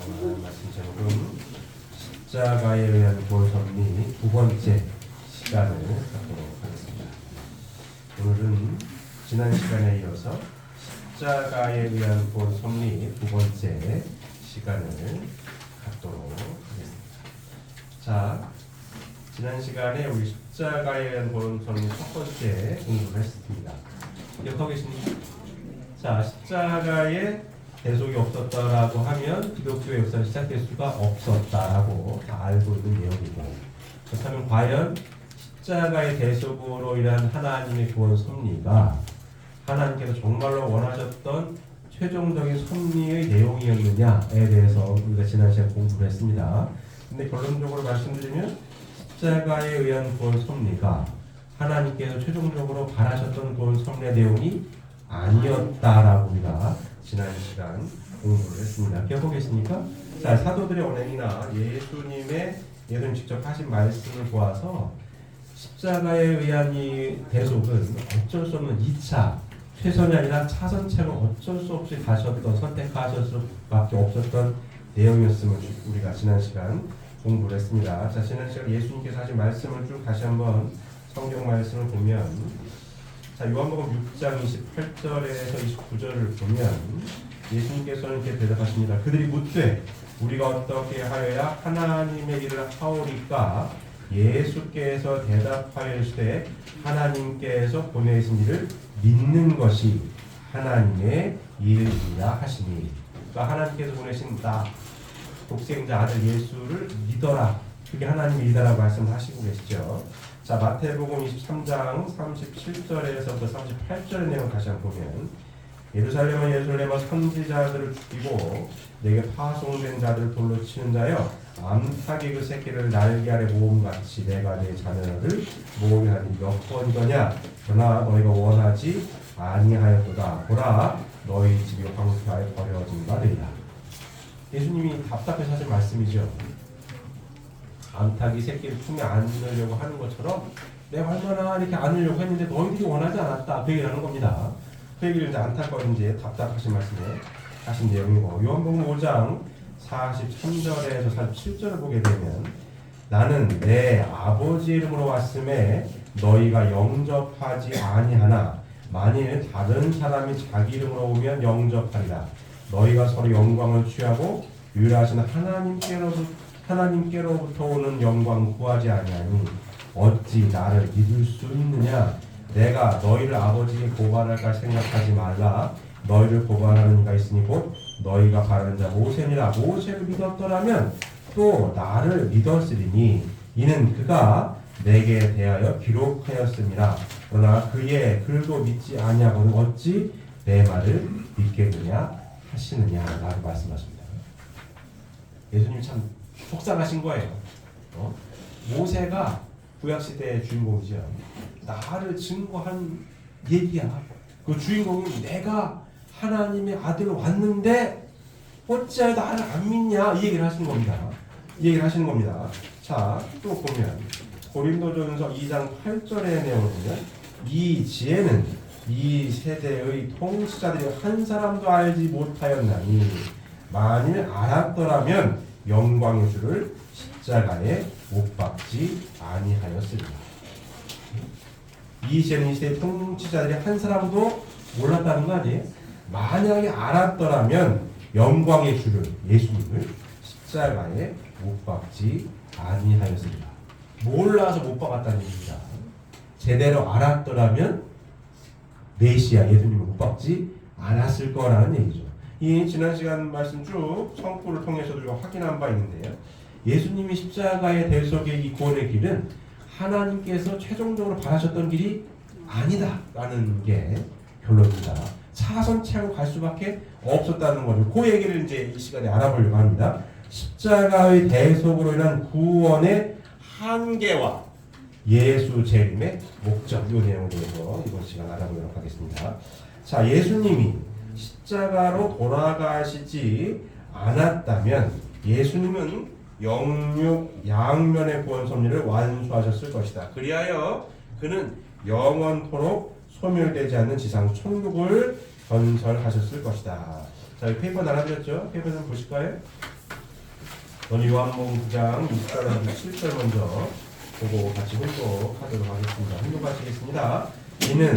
말씀 제목은 십자가에 의한 구원 섭리 두 번째 시간을 갖도록 하겠습니다. 오늘은 지난 시간에 이어서 십자가에 의한 구원 섭리 두 번째 시간을 갖도록 하겠습니다. 자, 지난 시간에 우리 십자가에 의한 구원 섭리 첫 번째 공부를 했습니다. 기억하고 계십니까? 자, 십자가에 대속이 없었다라고 하면 기독교의 역사를 시작될 수가 없었다라고 다 알고 있는 내용이고, 그렇다면 과연 십자가의 대속으로 인한 하나님의 구원 섭리가 하나님께서 정말로 원하셨던 최종적인 섭리의 내용이었느냐에 대해서 우리가 지난 시간에 공부를 했습니다. 근데 결론적으로 말씀드리면 십자가에 의한 구원 섭리가 하나님께서 최종적으로 바라셨던 구원 섭리의 내용이 아니었다라고 우리가 지난 시간 공부를 했습니다. 기억하고 계십니까? 자, 사도들의 언행이나 예수님 직접 하신 말씀을 보아서 십자가에 의한 이 대속은 어쩔 수 없는 2차, 최선이 아니라 차선책을 어쩔 수 없이 선택하실 수밖에 없었던 내용이었음을 우리가 지난 시간 공부를 했습니다. 자, 지난 시간 예수님께서 하신 말씀을 쭉 다시 한번 성경 말씀을 보면, 자, 요한복음 6장 28절에서 29절을 보면 예수님께서는 이렇게 대답하십니다. 그들이 묻되 우리가 어떻게 하여야 하나님의 일을 하오리까? 예수께서 대답하여 이르시되 하나님께서 보내신 일을 믿는 것이 하나님의 일이라 하시니. 그러니까 하나님께서 보내신 나 독생자 아들 예수를 믿어라, 그게 하나님의 일이라고 말씀하시고 계시죠. 자, 마태복음 23장 37절에서부터 38절의 내용 다시 한번 보면, 예루살렘아 선지자들을 죽이고 내게 파송된 자들을 돌로 치는 자여, 암탉이 그 새끼를 날개 아래 모음같이 내가 내 자녀를 모으하니 몇 번이더냐? 그러나 너희가 원하지 아니하였도다. 보라, 너희 집이 황폐하여 버려진 바 되리라. 예수님이 답답해서 하신 말씀이죠. 암탉이 새끼를 품에 안으려고 하는 것처럼 내가 얼마나 이렇게 안으려고 했는데 너희들이 원하지 않았다, 그 얘기를 하는 겁니다. 그 얘기를 이제 안타까워 이제 답답하신 말씀에 하신 내용이고, 요한복음 5장 43절에서 47절을 보게 되면, 나는 내 아버지 이름으로 왔음에 너희가 영접하지 아니하나 만일 다른 사람이 자기 이름으로 오면 영접하리라. 너희가 서로 영광을 취하고 유일하신 하나님께로부터 오는 영광 구하지 아니하니 어찌 나를 믿을 수 있느냐? 내가 너희를 아버지께 고발할까 생각하지 말라. 너희를 고발하는 이가 있으니 곧 너희가 바라는 자 모세니라. 모세를 믿었더라면 또 나를 믿었으리니 이는 그가 내게 대하여 기록하였음이라. 그러나 그의 글도 믿지 아니하고는 어찌 내 말을 믿겠느냐 하시느냐라고 말씀하십니다. 예수님 참 속상하신 거예요. 모세가 구약시대의 주인공이죠. 나를 증거한 얘기야. 그 주인공은 내가 하나님의 아들 왔는데 어찌하여 나를 안 믿냐, 이 얘기를 하시는 겁니다. 이 얘기를 하시는 겁니다. 자, 또 보면 고린도전서 2장 8절의 내용을 보면, 이 지혜는 이 세대의 통치자들이 한 사람도 알지 못하였나니 만일 알았더라면 영광의 주를 십자가에 못 박지 아니하였으리라. 이 지혜는 이 세대의 통치자들이 한 사람도 몰랐다는 거 아니에요? 만약에 알았더라면 영광의 주를, 예수님을 십자가에 못 박지 아니하였으리라. 몰라서 못 박았다는 얘기입니다. 제대로 알았더라면 메시아 예수님을 못 박지 않았을 거라는 얘기죠. 이 지난 시간 말씀 쭉 성구를 통해서 우리가 확인한 바 있는데요. 예수님이 십자가의 대속의 이 구원의 길은 하나님께서 최종적으로 바라셨던 길이 아니다라는 게 결론입니다. 차선책으로 갈 수밖에 없었다는 거죠. 그 얘기를 이제 이 시간에 알아보려고 합니다. 십자가의 대속으로 인한 구원의 한계와 예수 재림의 목적, 이 내용에 대해서 이번 시간 알아보도록 하겠습니다. 자, 예수님이 십자가로 돌아가시지 않았다면 예수님은 영육 양면의 구원 섭리를 완수하셨을 것이다. 그리하여 그는 영원토록 소멸되지 않는 지상 천국을 건설하셨을 것이다. 자, 이 페이퍼 나눠드렸죠? 페이퍼 좀 보실까요? 오늘 요한복음 9장 6절에서 7절 먼저 보고 같이 훈독하도록 하겠습니다. 훈독하시겠습니다. 이는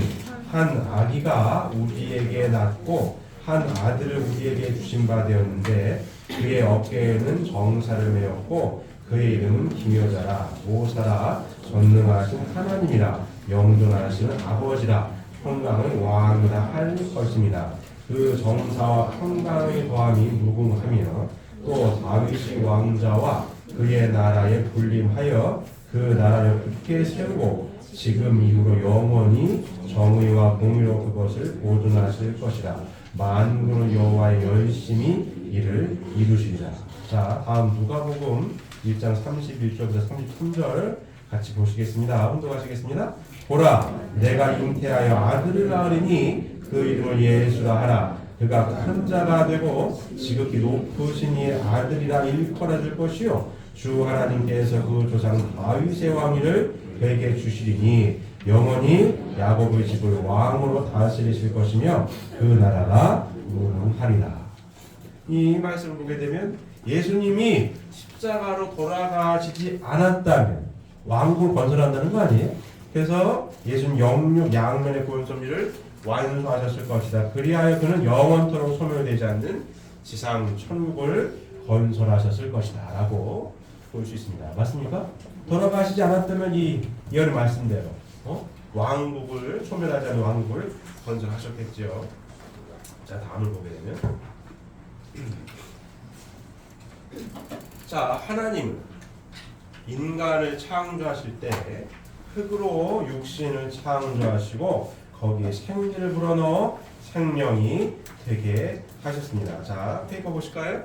한 아기가 우리에게 낳고 한 아들을 우리에게 주신 바 되었는데 그의 어깨에는 정사를 메었고 그의 이름은 기묘자라 모사라 전능하신 하나님이라 영존하시는 아버지라 평강의 왕이라 할 것입니다. 그 정사와 평강의 더함이 무궁하며 또 다윗의 왕자와 그의 나라에 군림하여 그 나라를 굳게 세우고 지금 이후로 영원히 정의와 공의로 그것을 보존하실 것이라. 만군의 여호와의 열심히 이를 이루시리라. 자, 다음 누가복음 1장 31절부터 33절 같이 보시겠습니다. 혼독하시겠습니다. 보라, 내가 잉태하여 아들을 낳으리니 그 이름을 예수라 하라. 그가 큰 자가 되고 지극히 높으신 이의 아들이라 일컬어 줄 것이요 주 하나님께서 그 조상 다윗의 왕위를 그에게 주시리니 영원히 야곱의 집을 왕으로 다스리실 것이며 그 나라가 무궁하리라. 이 말씀을 보게 되면 예수님이 십자가로 돌아가시지 않았다면 왕국을 건설한다는 거 아니에요? 그래서 예수님 영육 양면의 구원 섭리를 완수하셨을 것이다. 그리하여 그는 영원토록 소멸되지 않는 지상 천국을 건설하셨을 것이다 라고 볼 수 있습니다. 맞습니까? 돌아가시지 않았다면 이 예언의 말씀대로 왕국을 소멸하지 않는 왕국을 건설하셨겠죠. 자, 다음을 보게 되면 자, 하나님은 인간을 창조하실 때 흙으로 육신을 창조하시고 거기에 생기를 불어넣어 생명이 되게 하셨습니다. 자, 페이퍼 보실까요?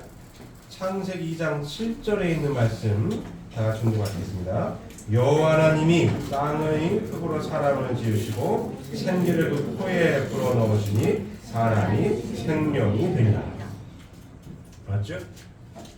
창세기 2장 7절에 있는 말씀 다 같이 공부하겠습니다. 여호와 하나님이 땅의 흙으로 사람을 지으시고 생기를 그 코에 불어넣으시니 사람이 생명이 되리라. 맞죠?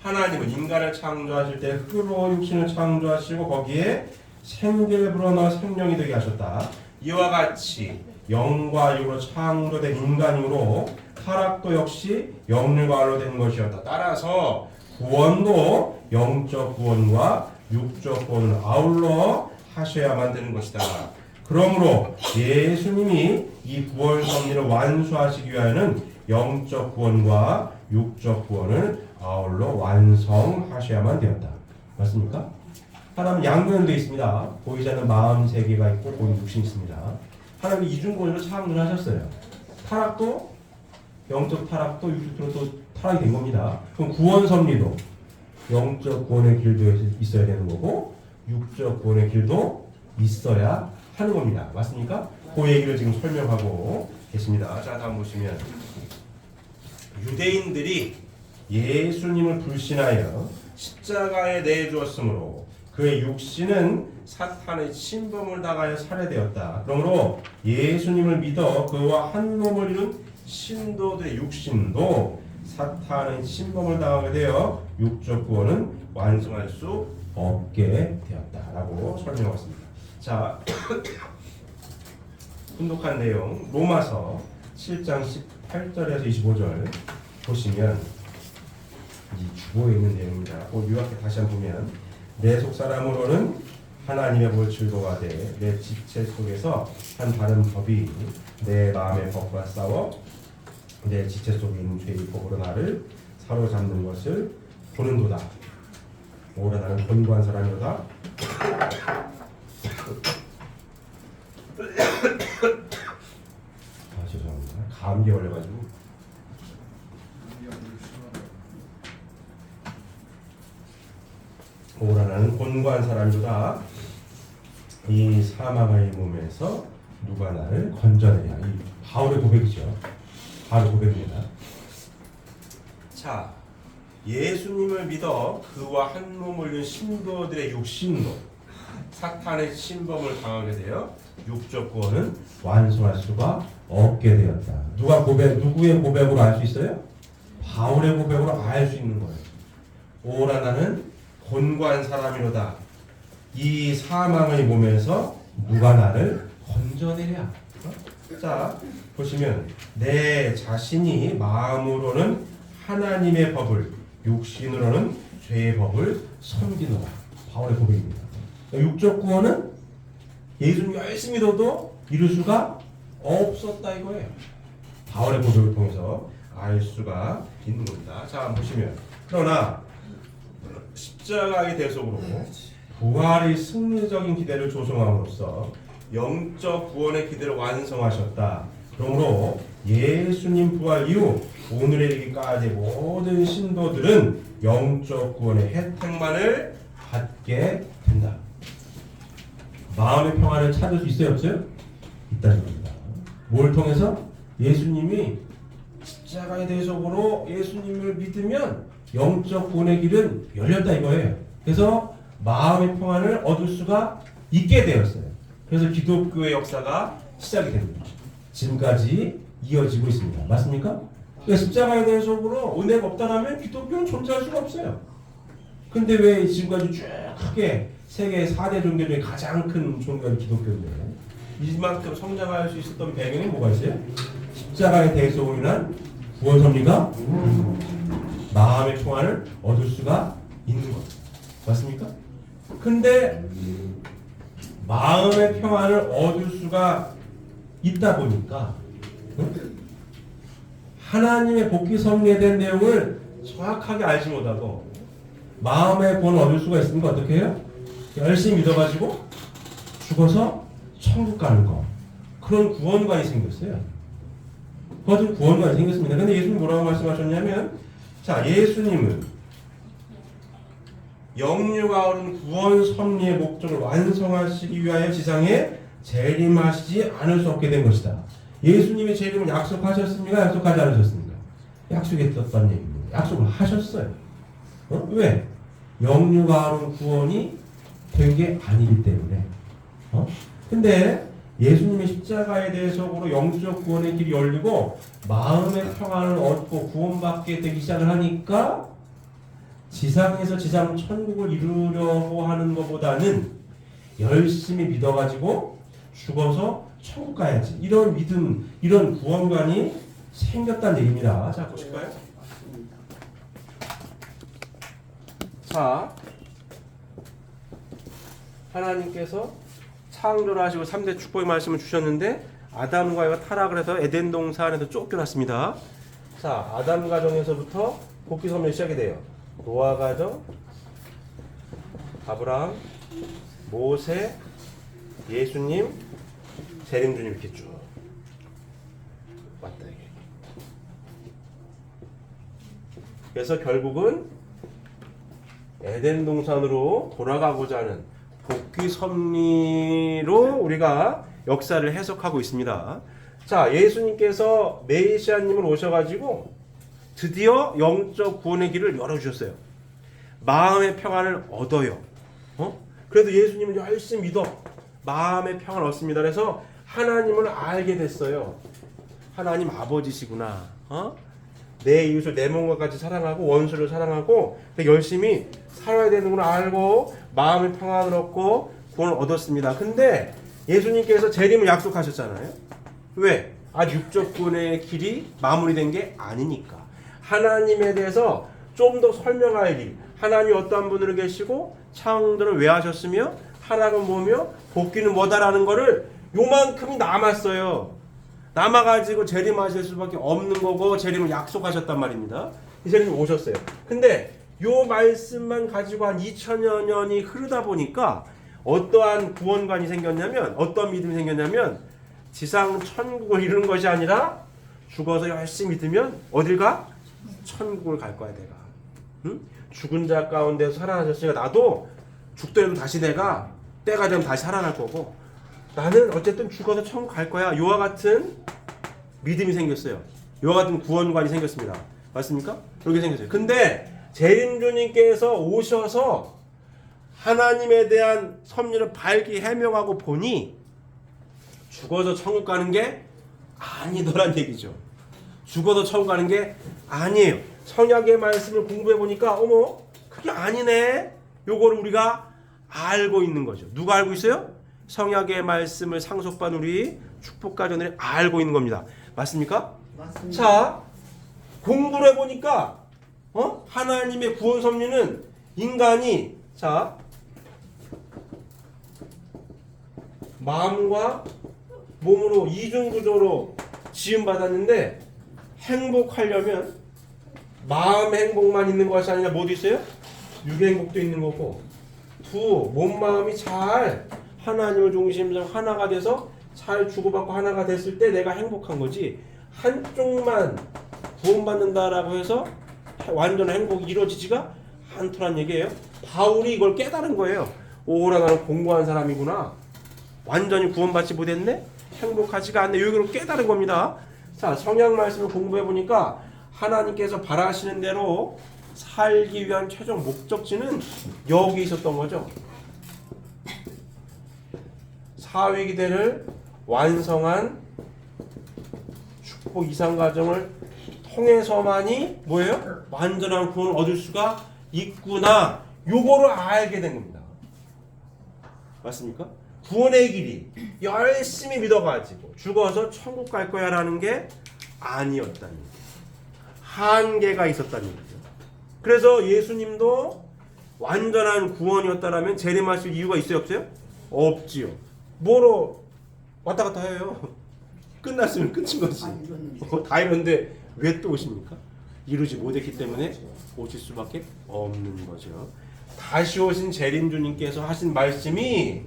하나님은 인간을 창조하실 때 흙으로 육신을 창조하시고 거기에 생기를 불어넣어 생명이 되게 하셨다. 이와 같이 영과 육으로 창조된 인간이므로 타락도 역시 영육과로 된 것이었다. 따라서 구원도 영적 구원과 육적 구원을 아울러 하셔야만 되는 것이다. 그러므로 예수님이 이 구원 섭리를 완수하시기 위하여는 영적 구원과 육적 구원을 아울러 완성하셔야만 되었다. 맞습니까? 사람은 양면되어 있습니다. 보이지 않는 마음 세계가 있고 보이는 육신이 있습니다. 하나님이 이중권으로 창조를 하셨어요. 타락도 영적 타락도 육적 또 타락이 된 겁니다. 그럼 구원 섭리도 영적 구원의 길도 있어야 되는 거고 육적 구원의 길도 있어야 하는 겁니다. 맞습니까? 그 얘기를 지금 설명하고 계십니다. 자, 다음 보시면 유대인들이 예수님을 불신하여 십자가에 내주었으므로 그의 육신은 사탄의 침범을 당하여 살해되었다. 그러므로 예수님을 믿어 그와 한 몸을 이룬 신도들의 육신도 사탄의 침범을 당하게 되어 육적 구원은 완성할 수 없게 되었다라고 설명했습니다. 자, 훈독한 내용 로마서 7장 18절에서 25절 보시면 이 주보에 있는 내용입니다. 요약해 다시 한번 보면 내 속사람으로는 하나님의 볼출도가 돼 내 지체 속에서 한 다른 법이 내 마음의 법과 싸워 내 지체 속에 있는 죄의 법으로 나를 사로잡는 것을 보는도다. 오라 나는 권고한 사람이로다. 죄송합니다. 감기 걸려가지고. 오라 나는 권고한 사람이로다. 이 사망의 몸에서 누가 나를 건져내냐. 이 바울의 고백이죠. 바로 고백입니다. 자, 예수님을 믿어 그와 한 몸을 이룬 신도들의 육신도 사탄의 침범을 당하게 되어 육적 구원은 완성할 수가 없게 되었다. 누구의 고백으로 알 수 있어요? 바울의 고백으로 알 수 있는 거예요. 오라 나는 권고한 사람이로다. 이 사망의 몸에서 누가 나를 건져내랴. 자, 보시면 내 자신이 마음으로는 하나님의 법을 육신으로는 죄의 법을 섬기노라. 바울의 고백입니다. 육적 구원은 예수님 열심히 믿어도 이룰 수가 없었다 이거예요. 바울의 고백을 통해서 알 수가 있는 겁니다. 자, 보시면 그러나 십자가의 대속으로 부활의 승리적인 기대를 조성함으로써 영적 구원의 기대를 완성하셨다. 그러므로 예수님 부활 이후 오늘에 이르기까지 모든 신도들은 영적 구원의 혜택만을 받게 된다. 마음의 평안을 찾을 수 있어요, 없어요? 있다는 겁니다. 뭘 통해서? 예수님이 십자가의 대속으로 예수님을 믿으면 영적 구원의 길은 열렸다 이거예요. 그래서 마음의 평안을 얻을 수가 있게 되었어요. 그래서 기독교의 역사가 시작이 됩니다. 지금까지 이어지고 있습니다. 맞습니까? 그러니까 십자가의 대속으로 은혜가 없다면 기독교는 존재할 수가 없어요. 근데 왜 지금까지 쭉 크게 세계 4대 종교 중에 가장 큰 종교는 기독교인데 이만큼 성장할 수 있었던 배경이 뭐가 있어요? 십자가의 대속으로 인한 구원 섭리가 마음의 평안을 얻을 수가 있는 것. 맞습니까? 근데 마음의 평안을 얻을 수가 있다 보니까 하나님의 복귀 섭리에 대한 내용을 정확하게 알지 못하고 마음의 구원을 얻을 수가 있으니까 어떻게 해요? 열심히 믿어가지고 죽어서 천국 가는 거. 그런 구원관이 생겼어요. 그것은 구원관이 생겼습니다. 근데 예수님 뭐라고 말씀하셨냐면, 자, 예수님은 영유가 오른 구원 섭리의 목적을 완성하시기 위하여 지상에 재림하시지 않을 수 없게 된 것이다. 예수님이 재림을 약속하셨습니까? 약속하지 않으셨습니까? 약속했었다는 얘기입니다. 약속을 하셨어요. 왜? 영유가 오른 구원이 된 게 아니기 때문에. 근데 예수님의 십자가에 대해서로 영적 구원의 길이 열리고 마음의 평안을 얻고 구원받게 되기 시작을 하니까 지상에서 지상 천국을 이루려고 하는 것보다는 열심히 믿어가지고 죽어서 천국 가야지. 이런 믿음, 이런 구원관이 생겼다는 얘기입니다. 자, 보실까요? 자, 하나님께서 창조를 하시고 3대 축복의 말씀을 주셨는데 아담과 이와 타락을 해서 에덴 동산에서 쫓겨났습니다. 자, 아담 가정에서부터 복귀 섭리가 시작이 돼요. 노아 가정, 아브라함, 모세, 예수님, 재림주님 이렇게 쭉 왔다 이게. 그래서 결국은 에덴 동산으로 돌아가고자 하는 복귀 섭리로 우리가 역사를 해석하고 있습니다. 자, 예수님께서 메시아님을 오셔가지고 드디어 영적 구원의 길을 열어주셨어요. 마음의 평안을 얻어요. 그래도 예수님을 열심히 믿어. 마음의 평안을 얻습니다. 그래서 하나님을 알게 됐어요. 하나님 아버지시구나. 내 이웃을 내 몸과 같이 사랑하고 원수를 사랑하고 열심히 살아야 되는구나 알고 마음의 평안을 얻고 구원을 얻었습니다. 근데 예수님께서 재림을 약속하셨잖아요. 왜? 아직 육적 구원의 길이 마무리된 게 아니니까. 하나님에 대해서 좀 더 설명할 일. 하나님이 어떠한 분으로 계시고 창조를 왜 하셨으며 타락은 뭐며 복귀는 뭐다라는 거를 요만큼이 남았어요. 남아가지고 재림하실 수밖에 없는 거고 재림을 약속하셨단 말입니다. 이 재림이 오셨어요. 근데 요 말씀만 가지고 한 2000여 년이 흐르다 보니까 어떠한 구원관이 생겼냐면 어떠한 믿음이 생겼냐면 지상 천국을 이루는 것이 아니라 죽어서 열심히 믿으면 어딜 가? 천국을 갈 거야 내가. 응? 죽은 자 가운데서 살아나셨으니까 나도 죽더라도 다시 내가 때가 되면 다시 살아날 거고 나는 어쨌든 죽어서 천국 갈 거야. 요와 같은 믿음이 생겼어요. 요와 같은 구원관이 생겼습니다. 맞습니까? 이렇게 생겼어요. 근데 재림주님께서 오셔서 하나님에 대한 섭리를 밝히 해명하고 보니 죽어서 천국 가는 게 아니더란 얘기죠. 죽어서 천국 가는 게 아니에요. 성약의 말씀을 공부해 보니까 어머 그게 아니네. 요거를 우리가 알고 있는 거죠. 누가 알고 있어요? 성약의 말씀을 상속받은 우리 축복가족들이 알고 있는 겁니다. 맞습니까? 맞습니다. 자, 공부를 해보니까 하나님의 구원 섭리는 인간이 자 마음과 몸으로 이중 구조로 지음 받았는데 행복하려면 마음 행복만 있는 것이 아니라 뭐도 있어요? 육의 행복도 있는 거고 몸 마음이 잘 하나님을 중심으로 하나가 돼서 잘 주고받고 하나가 됐을 때 내가 행복한 거지 한쪽만 구원받는다라고 해서 완전한 행복이 이루어지지가 않더란 얘기예요. 바울이 이걸 깨달은 거예요. 오라 나는 공부한 사람이구나. 완전히 구원받지 못했네? 행복하지가 않네. 여기로 깨달은 겁니다. 자, 성경 말씀을 공부해 보니까 하나님께서 바라시는 대로 살기 위한 최종 목적지는 여기 있었던 거죠. 사위기대를 완성한 축복 이상 과정을 통해서만이 뭐예요? 완전한 구원을 얻을 수가 있구나. 요거를 알게 된 겁니다. 맞습니까? 구원의 길이 열심히 믿어가지고 죽어서 천국 갈 거야 라는 게 아니었다는 얘기예요. 한계가 있었다는 얘기죠. 그래서 예수님도 완전한 구원이었다라면 재림하실 이유가 있어요 없어요? 없지요. 뭐로 왔다 갔다 해요. 끝났으면 끝인 거지. 다 이런데 왜 또 오십니까? 이루지 못했기 때문에 오실 수밖에 없는 거죠. 다시 오신 재림주님께서 하신 말씀이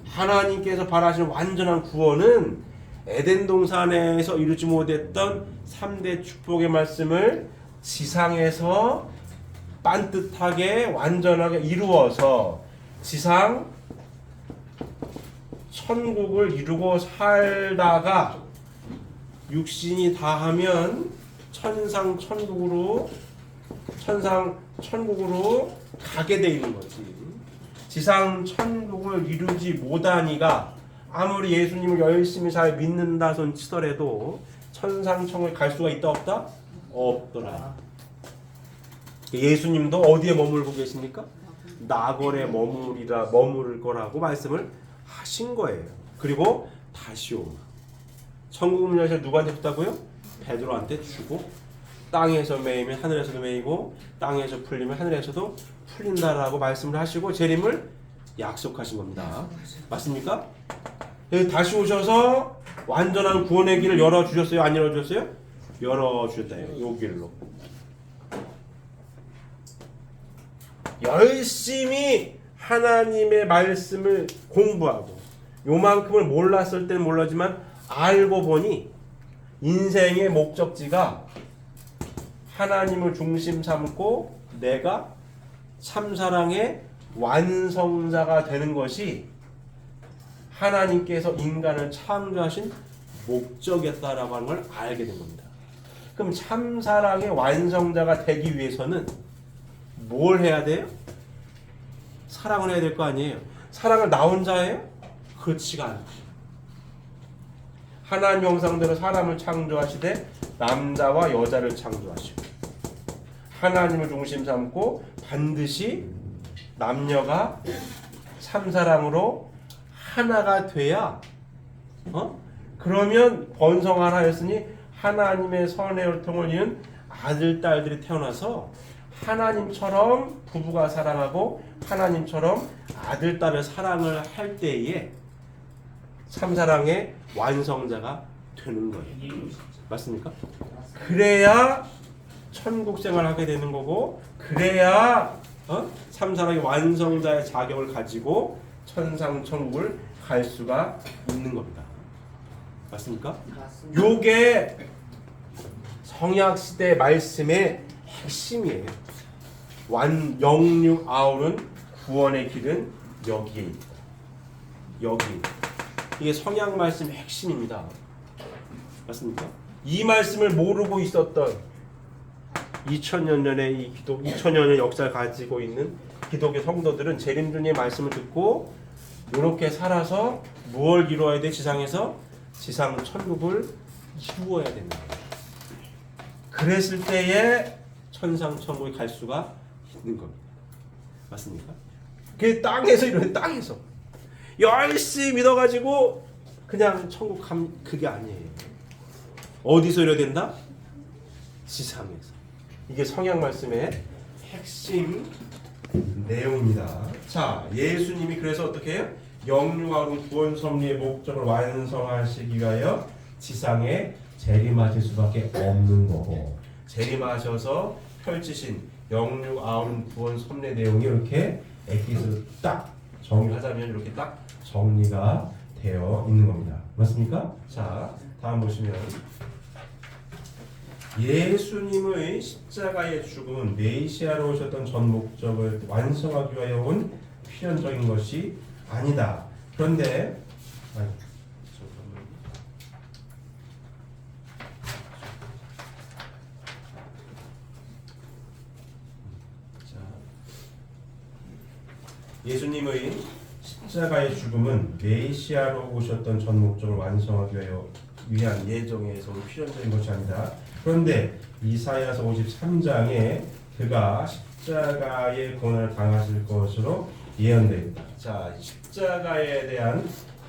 하나님께서 바라시는 완전한 구원은 에덴 동산에서 이루지 못했던 3대 축복의 말씀을 지상에서 반듯하게 완전하게 이루어서 지상 천국을 이루고 살다가 육신이 다하면 천상 천국으로 가게 돼 있는 거지. 지상 천국을 이루지 못하니가 아무리 예수님을 열심히 잘 믿는다 손 치더라도 천상 천국에 갈 수가 있다 없다? 없더라. 예수님도 어디에 머물고 계십니까? 나골에 머무를 거라고 말씀을 하신 거예요. 그리고 다시 오마. 천국 문 열쇠 누구한테 줬다고요? 베드로한테 주고 땅에서 매이면 하늘에서도 매이고 땅에서 풀리면 하늘에서도 풀린다라고 말씀을 하시고 재림을 약속하신 겁니다. 맞습니까? 다시 오셔서 완전한 구원의 길을 열어주셨어요? 안 열어주셨어요? 열어주셨다. 요 길로 열심히 하나님의 말씀을 공부하고 요만큼을 몰랐을 때는 몰랐지만 알고 보니 인생의 목적지가 하나님을 중심 삼고 내가 참사랑의 완성자가 되는 것이 하나님께서 인간을 창조하신 목적이었다라고 하는 걸 알게 된 겁니다. 그럼 참사랑의 완성자가 되기 위해서는 뭘 해야 돼요? 사랑을 해야 될 거 아니에요. 사랑을 나 혼자 해요? 그렇지가 않죠. 하나님 형상대로 사람을 창조하시되 남자와 여자를 창조하시고 하나님을 중심 삼고 반드시 남녀가 참사랑으로 하나가 돼야 그러면 번성하였으니 하나님의 선의 혈통을 이은 아들 딸들이 태어나서 하나님처럼 부부가 사랑하고 하나님처럼 아들 딸을 사랑을 할 때에 참사랑의 완성자가 되는 거예요. 맞습니까? 그래야 천국 생활을 하게 되는 거고 그래야 참사랑의 완성자의 자격을 가지고 천상 천국을 갈 수가 있는 겁니다. 맞습니까? 요게 성약시대 말씀의 핵심이에요. 영육 아우른 구원의 길은 여기에 있다. 여기. 이게 성약 말씀의 핵심입니다. 맞습니까? 이 말씀을 모르고 있었던 2000년 전의 이 2000년의 역사를 가지고 있는 기독교 성도들은 재림주님의 말씀을 듣고 이렇게 살아서 무엇을 이루어야 돼? 지상에서 지상 천국을 이루어야 된다. 그랬을 때에 천상 천국에 갈 수가 있는 겁니다. 맞습니까? 그 땅에서 이루어야 땅에서 열심히 믿어가지고 그냥 천국 가면 그게 아니에요. 어디서 이뤄야 된다? 지상에서. 이게 성약 말씀의 핵심 내용입니다. 자, 예수님이 그래서 어떻게 해요? 영육아로 구원 섭리의 목적을 완성하시기 위하여 지상에 재림하실 수밖에 없는 거고, 재림하셔서 펼치신 영육아론 구원 섭리 내용이 이렇게 엑기스로 딱 정리하자면 이렇게 딱 정리가 되어 있는 겁니다. 맞습니까? 자, 다음 보시면 예수님의 십자가의 죽음은 메시아로 오셨던 전 목적을 완성하기 위하여 온 필연적인 것이 아니다. 그런데 예수님의 십자가의 죽음은 메시아로 오셨던 전 목적을 완성하기 위한 예정에서 필연적인 것이 아니다. 그런데 이사야서 53장에 그가 십자가의 고난을 당하실 것으로 예언되어 있다. 자, 십자가에 대한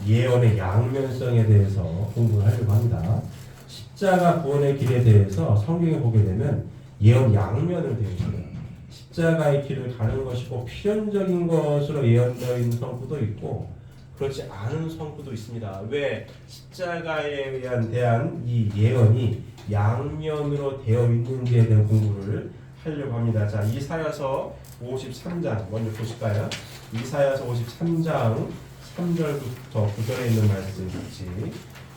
예언의 양면성에 대해서 공부를 하려고 합니다. 십자가 구원의 길에 대해서 성경에 보게 되면 예언 양면을 되어 있어요. 십자가의 길을 가는 것이고 필연적인 것으로 예언되어 있는 성구도 있고 그렇지 않은 성구도 있습니다. 왜? 십자가에 대한 이 예언이 양면으로 되어 있는지에 대한 공부를 하려고 합니다. 자, 이사야서 53장 먼저 보실까요? 이사야서 53장 3절부터 9절에 있는 말씀 같이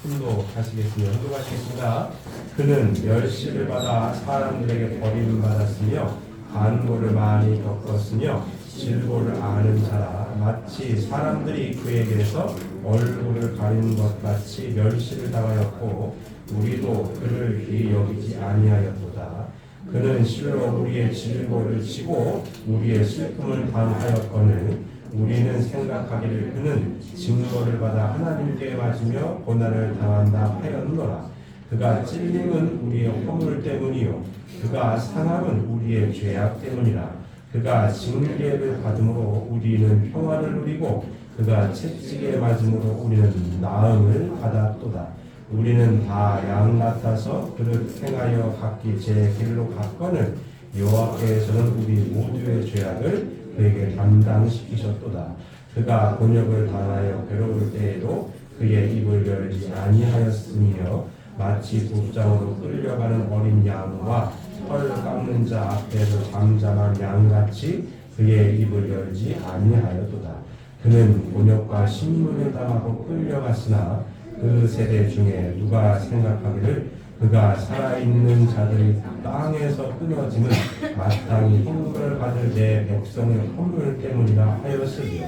훈독하시겠습니다. 훈독하시겠습니다. 그는 멸시를 받아 사람들에게 버림받았으며 간고를 많이 겪었으며 질고를 아는 자라. 마치 사람들이 그에게서 얼굴을 가리는 것 같이 멸시를 당하였고 우리도 그를 귀히 여기지 아니하였도다. 그는 실로 우리의 질고를 치고 우리의 슬픔을 당하였거늘 우리는 생각하기를 그는 증거를 받아 하나님께 맞으며 고난을 당한다 하였노라. 그가 찔림은 우리의 허물 때문이요 그가 상함은 우리의 죄악 때문이라. 그가 징계를 받음으로 우리는 평화를 누리고 그가 채찍에 맞음으로 우리는 나음을 받았도다. 우리는 다 양 같아서 그를 행하여 각기 제 길로 갔거늘 여호와께서는 우리 모두의 죄악을 그에게 담당시키셨도다. 그가 곤욕을 당하여 괴로울 때에도 그의 입을 열지 아니하였으며 마치 복장으로 끌려가는 어린 양과 털 깎는 자 앞에서 잠잠한 양같이 그의 입을 열지 아니하였도다. 그는 곤욕과 신문을 당하고 끌려갔으나 그 세대 중에 누가 생각하기를 그가 살아있는 자들이 땅에서 끊어지는 마땅히 형벌을 받을 내 백성의 허물 때문이라 하였으니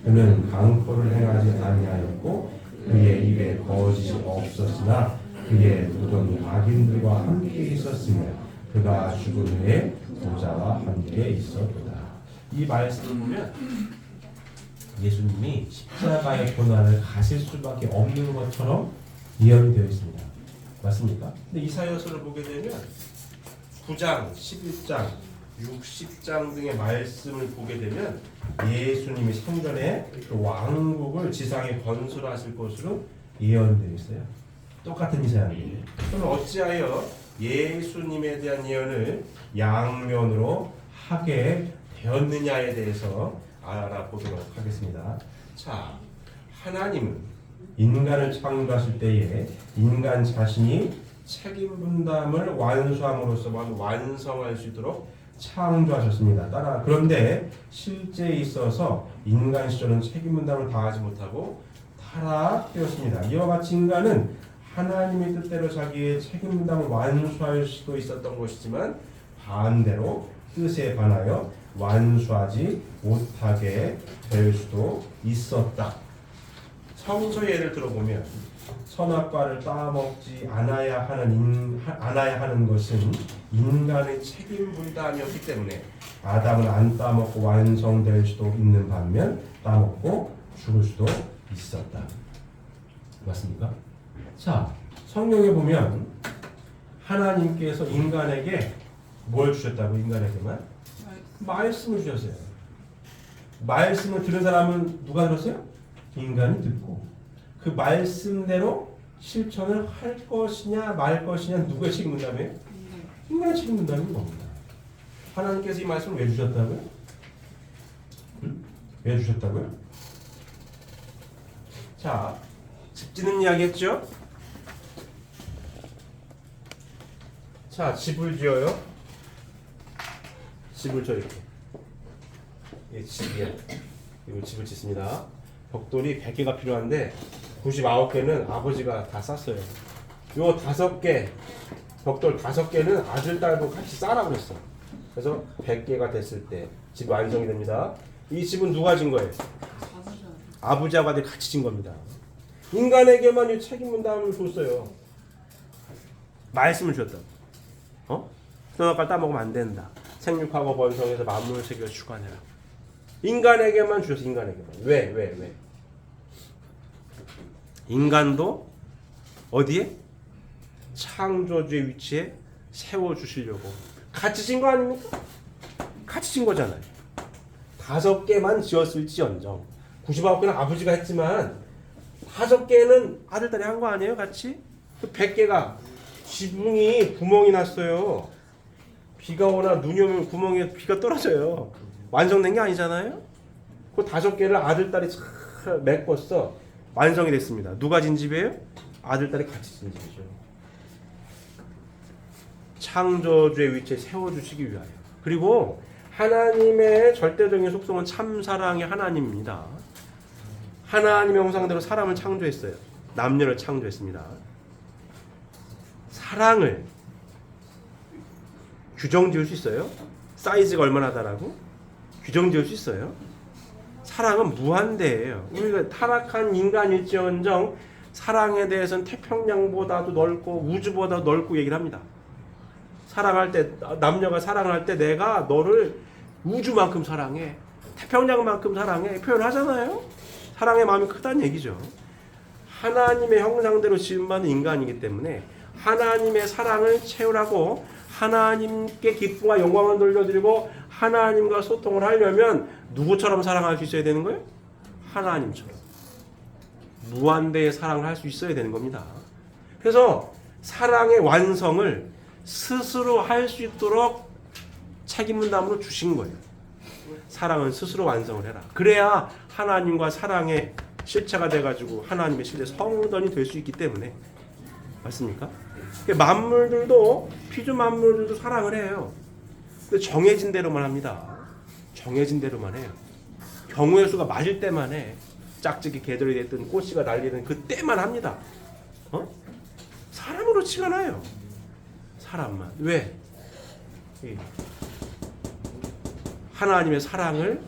그는 강포를 행하지 아니하였고 그의 입에 거짓이 없었으나 그의 눈은 악인들과 함께 있었으며 그가 죽은 후에 부자와 함께 있었도다. 이 말씀을 보면 예수님이 십자가의 고난을 가실 수밖에 없는 것처럼 예언이 되어 있습니다. 맞습니까? 근데 이사야서를 보게 되면 9장, 11장, 60장 등의 말씀을 보게 되면 예수님이 성전에 그 왕국을 지상에 건설하실 것으로 예언되어 있어요. 똑같은 이사야입니다. 그럼 어찌하여 예수님에 대한 예언을 양면으로 하게 되었느냐에 대해서 알아보도록 하겠습니다. 자, 하나님은 인간을 창조하실 때에 인간 자신이 책임 분담을 완수함으로써 완성할 수 있도록 창조하셨습니다. 그런데 실제에 있어서 인간 시절은 책임 분담을 다하지 못하고 타락되었습니다. 이와 같이 인간은 하나님의 뜻대로 자기의 책임 분담을 완수할 수도 있었던 것이지만 반대로 뜻에 반하여 완수하지 못하게 될 수도 있었다. 성서의 예를 들어보면 선악과를 따먹지 않아야 하는 것은 인간의 책임 분담이었기 때문에 아담은 안 따먹고 완성될 수도 있는 반면 따먹고 죽을 수도 있었다. 맞습니까? 자, 성경에 보면 하나님께서 인간에게 뭘 주셨다고? 인간에게만 말씀을 주셨어요. 말씀을 들은 사람은 누가 들었어요? 인간이 듣고 그 말씀대로 실천을 할 것이냐 말 것이냐 누가 책임 분담이에요? 인간이 책임 분담인 겁니다. 하나님께서 이 말씀을 왜 주셨다고요? 응? 왜 주셨다고요? 자, 집 짓는 이야기 했죠? 자, 집을 지어요. 집을 져 이렇게. 이게 집이에요. 이거 집을 짓습니다. 벽돌이 100개가 필요한데 99개는 아버지가 다 쌌어요. 요 5개, 벽돌 5개는 아들, 딸도 같이 싸라고 그랬어. 그래서 100개가 됐을 때 집 완성이 됩니다. 이 집은 누가 진 거예요? 아버지하고 아들이 같이 진 겁니다. 인간에게만 이 책임 분담을 줬어요. 말씀을 주셨다. 선악과를 따먹으면 안 된다. 생육하고 번성해서 만물을 새겨 주관해라. 인간에게만 주셨어. 인간에게만. 왜? 인간도 어디에? 창조주의 위치에 세워주시려고 같이 진 거 아닙니까? 같이 진 거잖아요. 5개만 지었을지언정 99개는 아버지가 했지만 5개는 아들, 딸이 한 거 아니에요? 같이? 100개가 지붕이 구멍이 났어요. 비가 오나 눈이 오면 구멍에 비가 떨어져요. 완성된 게 아니잖아요? 그 5개를 아들, 딸이 잘 메꿨어. 완성이 됐습니다. 누가 진 집이에요? 아들, 딸이 같이 진 집이죠. 창조주의 위치에 세워주시기 위하여. 그리고 하나님의 절대적인 속성은 참사랑의 하나님입니다. 하나님의 형상대로 사람을 창조했어요. 남녀를 창조했습니다. 사랑을 규정 지을 수 있어요? 사이즈가 얼마나 다라고? 규정 지을 수 있어요? 사랑은 무한대예요. 우리가 타락한 인간일지언정 사랑에 대해서는 태평양보다도 넓고 우주보다도 넓고 얘기를 합니다. 사랑할 때, 남녀가 사랑을 할 때 내가 너를 우주만큼 사랑해, 태평양만큼 사랑해 표현하잖아요. 사랑의 마음이 크다는 얘기죠. 하나님의 형상대로 지음받은 인간이기 때문에 하나님의 사랑을 채우라고, 하나님께 기쁨과 영광을 돌려드리고 하나님과 소통을 하려면 누구처럼 사랑할 수 있어야 되는 거예요? 하나님처럼 무한대의 사랑을 할 수 있어야 되는 겁니다. 그래서 사랑의 완성을 스스로 할 수 있도록 책임 분담으로 주신 거예요. 사랑은 스스로 완성을 해라. 그래야 하나님과 사랑의 실체가 돼가지고 하나님의 실제 성전이 될 수 있기 때문에. 맞습니까? 만물들도, 피조 만물들도 사랑을 해요. 근데 정해진 대로만 합니다. 정해진 대로만 해요. 경우의 수가 맞을 때만 해. 짝짓기 계절이 됐든 꽃씨가 날리든 그때만 합니다. 사람으로 치가 나요. 사람만. 왜? 하나님의 사랑을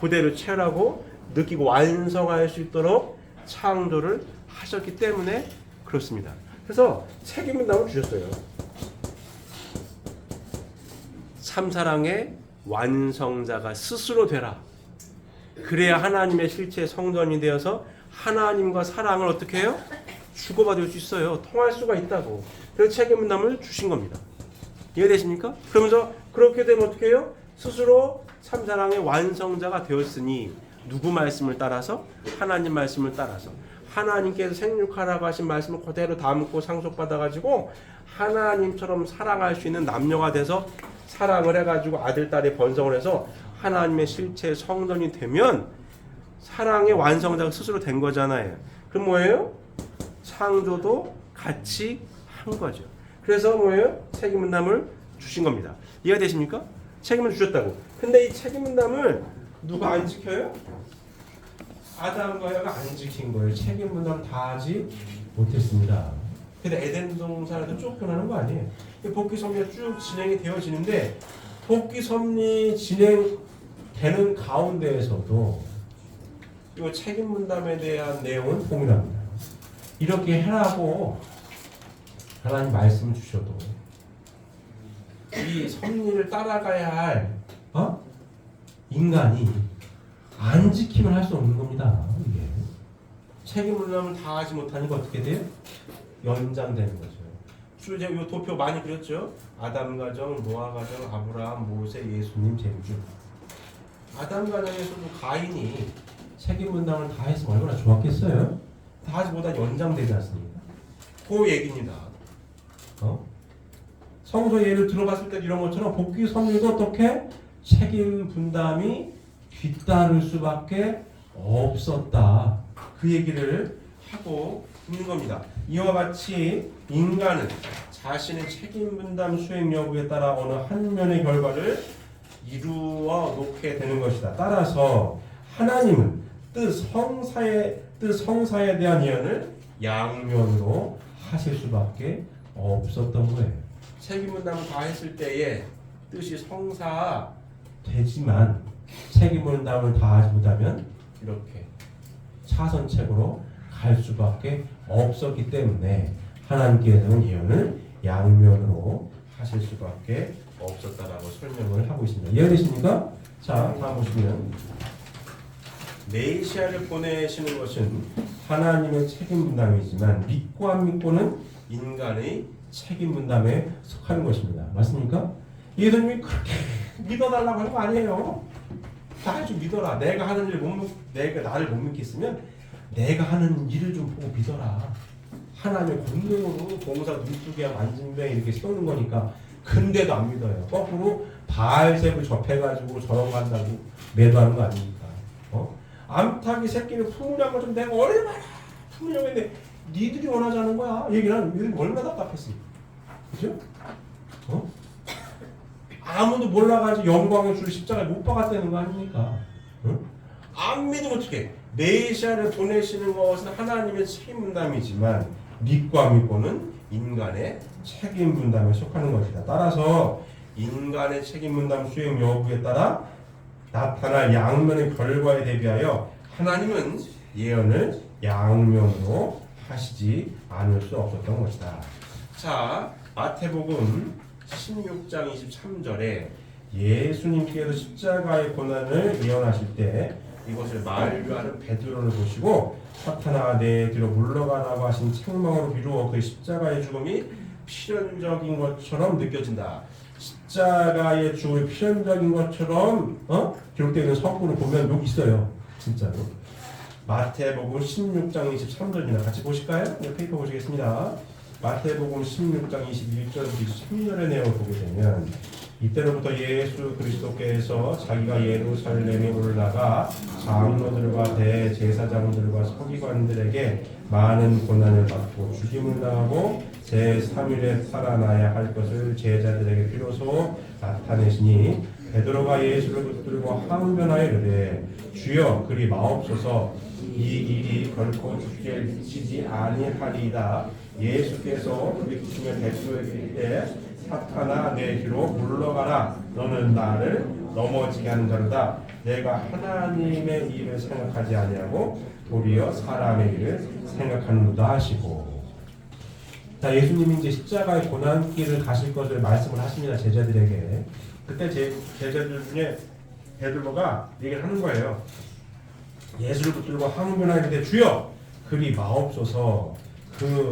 그대로 채우라고 느끼고 완성할 수 있도록 창조를 하셨기 때문에 그렇습니다. 그래서 책임 분담을 주셨어요. 참사랑의 완성자가 스스로 되라. 그래야 하나님의 실체 성전이 되어서 하나님과 사랑을 어떻게 해요? 주고받을 수 있어요. 통할 수가 있다고. 그래서 책임 분담을 주신 겁니다. 이해되십니까? 그러면서 그렇게 되면 어떻게 해요? 스스로 참사랑의 완성자가 되었으니 누구 말씀을 따라서? 하나님 말씀을 따라서. 하나님께서 생육하라고 하신 말씀을 그대로 담고 상속받아가지고 하나님처럼 사랑할 수 있는 남녀가 돼서 사랑을 해가지고 아들, 딸이 번성을 해서 하나님의 실체 성전이 되면 사랑의 완성자가 스스로 된 거잖아요. 그럼 뭐예요? 창조도 같이 한 거죠. 그래서 뭐예요? 책임 분담을 주신 겁니다. 이해가 되십니까? 책임을 주셨다고. 근데 이 책임 분담을 누가 안 지켜요? 아담과 여가 안 지킨 거예요. 책임 분담 다 하지 못했습니다. 근데 에덴 동산에서 쫓겨나는 거 아니에요. 복귀 섭리가 쭉 진행이 되어지는데 복귀 섭리 진행되는 가운데에서도 이 책임 분담에 대한 내용은 공유합니다. 이렇게 해라고 하나님 말씀 주셔도 이 섭리를 따라가야 할 인간이 안 지키면 할 수 없는 겁니다. 이게 책임 분담을 다 하지 못하니까 어떻게 돼요? 연장되는 거죠. 주로 제가 이 도표 많이 그렸죠. 아담 가정, 노아 가정, 아브라함, 모세, 예수님, 제주. 아담 가정에서도 가인이 책임 분담을 다 했으면 얼마나 좋았겠어요? 다 하지 못하니 연장되지 않습니까? 그 얘기입니다. 성서 예를 들어봤을 때 이런 것처럼 복귀 섭리도 어떻게 책임 분담이 뒤따를 수밖에 없었다. 그 얘기를 하고 있는 겁니다. 이와 같이 인간은 자신의 책임 분담 수행 여부에 따라 어느 한 면의 결과를 이루어 놓게 되는 것이다. 따라서 하나님은 뜻 성사에 대한 예언을 양면으로 하실 수밖에 없었던 거예요. 책임 분담을 다 했을 때에 뜻이 성사되지만 책임 분담을 다 하지 못하면 이렇게 차선책으로 갈 수밖에 없었기 때문에 하나님께서는 예언을 양면으로 하실 수밖에 없었다라고 설명을 하고 있습니다. 이해되십니까? 자, 다음 보시면 메시아를 보내시는 것은 하나님의 책임 분담이지만 믿고 안 믿고는 인간의 책임 분담에 속하는 것입니다. 맞습니까? 예수님이 그렇게 믿어달라고 하는 거 아니에요. 나 좀 믿어라. 내가 하는 일 내가 나를 못 믿겠으면 내가 하는 일을 좀 보고 믿어라. 하나님의 권능으로 봉사 눈두개 만진병 이렇게 세우는 거니까. 근데도 안 믿어요. 거꾸로 바알세불 접해가지고 저런 거 한다고 매도하는 거 아닙니까? 암탉이 새끼를 품으란 걸 좀 내가 얼마나 품으려고 했는데 니들이 원하지 않은 거야. 얘기는 니들이 얼마나 답답했습니까? 그죠? 아무도 몰라가지고 영광의 줄 십자가에 못 박았다는 거 아닙니까? 안 믿으면 어떡해? 메시아를 보내시는 것은 하나님의 책임 분담이지만 믿고 안 믿고는 인간의 책임 분담에 속하는 것이다. 따라서 인간의 책임 분담 수행 여부에 따라 나타날 양면의 결과에 대비하여 하나님은 예언을 양면으로 하시지 않을 수 없었던 것이다. 자, 마태복음 16장 23절에 예수님께서 십자가의 고난을 예언하실 때 이것을 말하는 베드로를 보시고 사탄아 내 뒤로 물러가라고 하신 책망으로 비루어 그 십자가의 죽음이 필연적인 것처럼 느껴진다. 십자가의 죽음이 필연적인 것처럼 기록되어 있는 성구를 보면 여기 있어요. 진짜로. 마태복음 16장 23절입니다. 같이 보실까요? 네, 페이퍼 보시겠습니다. 마태복음 16장 21절부터 23절의 내용을 보게 되면 이때로부터 예수 그리스도께서 자기가 예루살렘에 올라가 장로들과 대제사장들과 서기관들에게 많은 고난을 받고 죽임을 당하고 제3일에 살아나야 할 것을 제자들에게 비로소 나타내시니 베드로가 예수를 붙들고 항변하여 이르되 주여 그리 마옵소서 이 일이 결코 죽게 미치지 아니하리이다. 예수께서 부르시며 베드로에게 이르되 사탄아 내 뒤로 물러가라. 너는 나를 넘어지게 하는 자로다. 내가 하나님의 일을 생각하지 아니하고 도리어 사람의 일을 생각하는도다 하시고. 자, 예수님이 이제 십자가의 고난길을 가실 것을 말씀을 하십니다. 제자들에게. 그때 제자들 중에 베드로가 얘기를 하는 거예요. 예수를 붙들고 항변하는데 주여 그리 마옵소서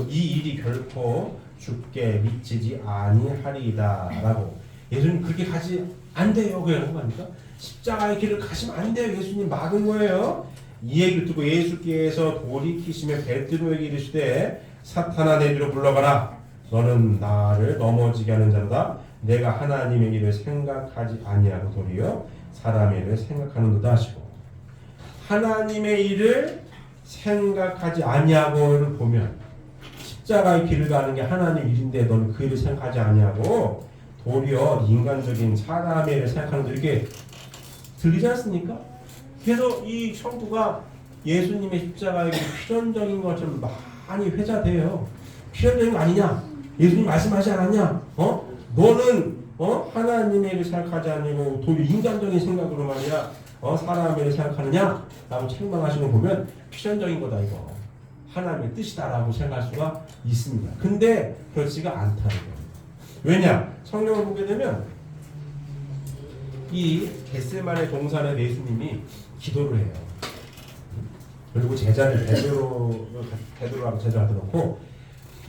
이 일이 결코 죽게 미치지 아니하리이다라고. 예수님 그렇게 가지 안 돼요. 그러는 거 아닙니까? 십자가의 길을 가시면 안 돼요. 예수님 막은 거예요. 이 얘기를 듣고 예수께서 돌이키시며 베드로에게 이르시되 사탄아 내 뒤로 물러가라. 너는 나를 넘어지게 하는 자로다. 내가 하나님의 일을 생각하지 아니하고 도리어 사람의 일을 생각하는도다 하시고. 하나님의 일을 생각하지 아니하고를 보면 십자가의 길을 가는 게 하나님 일인데 너는 그 일을 생각하지 아니하고 도리어 인간적인 사람의 일을 생각하는 거 이렇게 들리지 않습니까? 그래서 이 성구가 예수님의 십자가의 필연적인 것처럼 많이 회자돼요. 필연적인 거 아니냐? 예수님 말씀하지 않았냐? 너는 하나님의 일을 생각하지 아니고 도리어 인간적인 생각으로 말이야 사람의 일을 생각하느냐? 라고 책망하시는 거 보면 필연적인 거다 이거. 하나님의 뜻이다라고 생각할 수가 있습니다. 근데 그렇지가 않다는 거예요. 왜냐? 성경을 보게 되면 이 겟세마네 동산에 예수님이 기도를 해요. 그리고 제자를 베드로하고 제자한테 놓고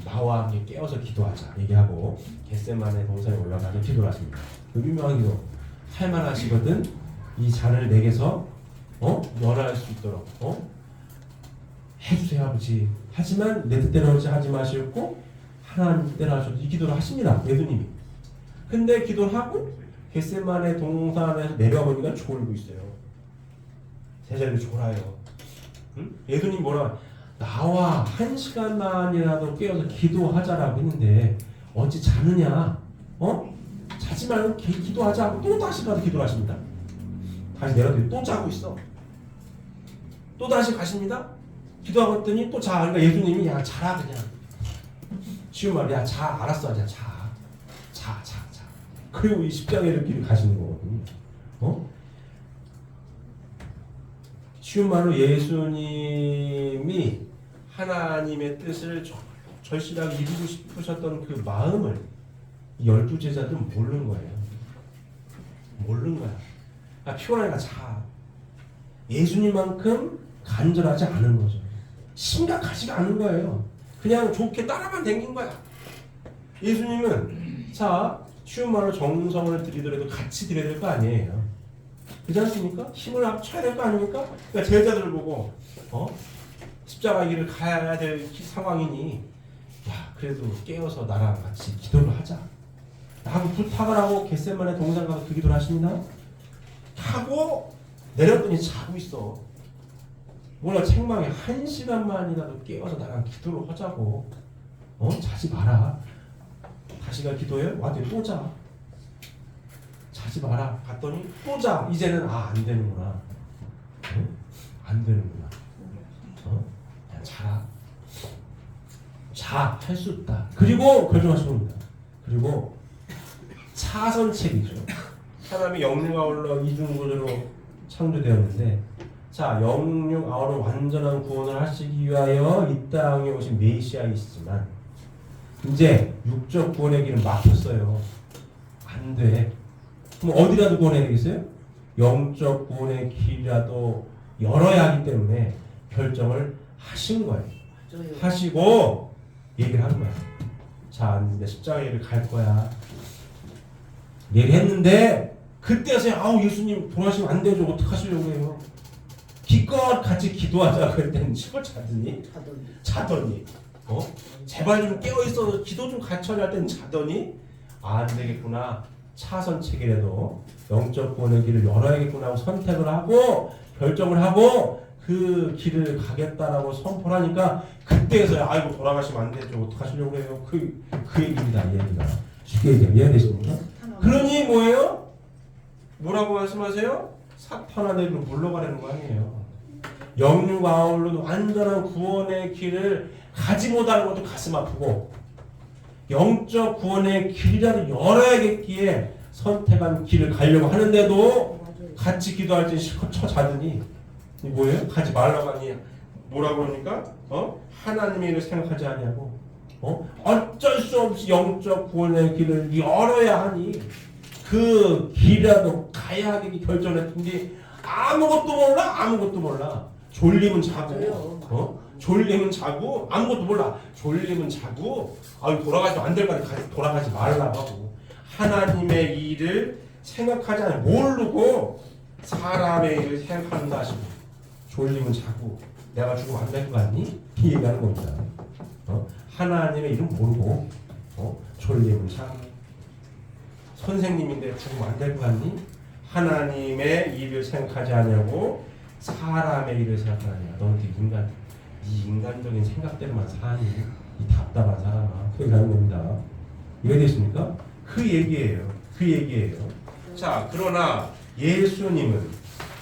나와 함께 깨어서 기도하자 얘기하고 겟세마네 동산에 올라가서 기도를 하십니다. 그 유명한 기도 할만하시거든 이 잔을 내게서 면할 수 있도록 해주세요 아버지. 하지만 내 뜻대로 하지 마시고 하나님 뜻대로 하셔도 이 기도를 하십니다. 예수님이. 근데 기도를 하고 겟세마네 동산에서 내려보니까 졸고 있어요. 제자들이 졸아요. 응? 예수님 뭐라 나와 1시간만이라도 깨어서 기도하자라고 했는데 어찌 자느냐? 자지 말고 기도하자 하고 또 다시 가서 기도를 하십니다. 다시 내려더니 또 자고 있어. 또 다시 가십니다. 기도하고 했더니 또 자. 그러니까 예수님이 야 자라 그냥. 쉬운 말이야. 야 자. 알았어. 그냥 자. 그리고 이 십자가의 길을 가시는 거거든요. 쉬운 말로 예수님이 하나님의 뜻을 절실하게 이루고 싶으셨던 그 마음을 12제자들은 모르는 거예요. 모르는 거야. 피곤하니까 자. 예수님만큼 간절하지 않은 거죠. 심각하지가 않은 거예요. 그냥 좋게 따라만 댕긴 거야. 예수님은 자 쉬운 말로 정성을 들이더라도 같이 드려야 될 거 아니에요. 그렇지 않습니까? 힘을 합쳐야 될 거 아닙니까? 그러니까 제자들을 보고 십자가 길을 가야 될 상황이니 야 그래도 깨어서 나랑 같이 기도를 하자 하고 부탁을 하고 겟세마네 동산 가서 그 기도를 하십니다. 하고 내렸더니 자고 있어. 몰라 책망에 1시간만이라도 깨어서 나랑 기도를 하자고. 자지 마라. 다시 가 기도해? 왔더니 또 자. 자지 마라. 갔더니 또 자. 이제는 안 되는구나. 안 되는구나. 그냥 자라. 자. 할 수 있다. 그리고 결정하신 겁니다. 그리고 차선책이죠. 사람이 영육아울러 이중구조로 창조되었는데 자 영육아울러 완전한 구원을 하시기 위하여 이 땅에 오신 메시아이시지만 이제 육적 구원의 길은 막혔어요. 안 돼. 그럼 어디라도 구원해야 되겠어요? 영적 구원의 길이라도 열어야 하기 때문에 결정을 하신 거예요. 맞아요. 하시고 얘기를 한 거예요. 자 이제 십자가를 갈 거야. 얘기했는데 그때서야 예수님 돌아가시면 안 되죠. 어떡하시려고 해요. 기껏 같이 기도하자고 했더니 시골 자더니 제발 좀 깨어있어 기도 좀 같이 하자 했더니 자더니 안 되겠구나. 차선책이라도 영적 구원의 길을 열어야겠구나 하고 선택을 하고 결정을 하고 그 길을 가겠다라고 선포를 하니까 그때서야 아이고 돌아가시면 안 되죠. 어떡하시려고 해요. 그 얘기입니다. 이 얘기가 쉽게 얘기하면 이해되십니까? 그러니 뭐예요? 뭐라고 말씀하세요? 사탄아내로 물러가려는 거 아니에요. 영육아울로 완전한 구원의 길을 가지 못하는 것도 가슴 아프고 영적 구원의 길이라도 열어야겠기에 선택한 길을 가려고 하는데도 같이 기도할 때 실컷 쳐자더니 뭐예요? 가지 말라고 하니 뭐라고 그러니까? 하나님의 일을 생각하지 않냐고 어쩔 수 없이 영적 구원의 길을 열어야 하니 그 길이라도 가야 하기 결정했는데 아무것도 몰라. 졸리면 자고, 졸리면 자고, 아무것도 몰라. 졸리면 자고, 돌아가시면 안 될 거니까 돌아가지 말라고 하고 하나님의 일을 생각하지 않아 모르고 사람의 일을 생각한다 하시고 졸리면 자고 내가 죽으면 안 될 거 같니? 이 얘기하는 겁니다. 하나님의 일은 모르고 졸리면 자고 선생님인데 죽으면 안 될 거 같니? 하나님의 일을 생각하지 않냐고 사람의 일을 생각하느냐. 너는 이 인간적인 생각대로만 사니 이 답답한 사람아. 그 얘기하는 겁니다. 이해되십니까? 그 얘기예요. 자 그러나 예수님은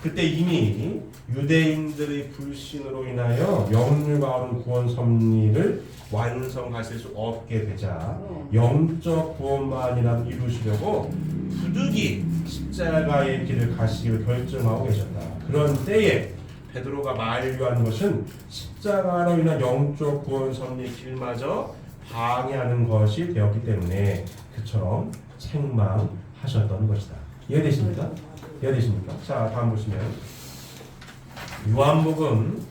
그때 이미 유대인들의 불신으로 인하여 영육아울은 구원 섭리를 완성하실 수 없게 되자 영적 구원만이라도 이루시려고 부득이 십자가의 길을 가시기를 결정하고 계셨다. 그런 때에 베드로가 만류한 것은 십자가로 인한 영적 구원 섭리 길마저 방해하는 것이 되었기 때문에 그처럼 책망하셨던 것이다. 이해되십니까? 자 다음 보시면 요한복음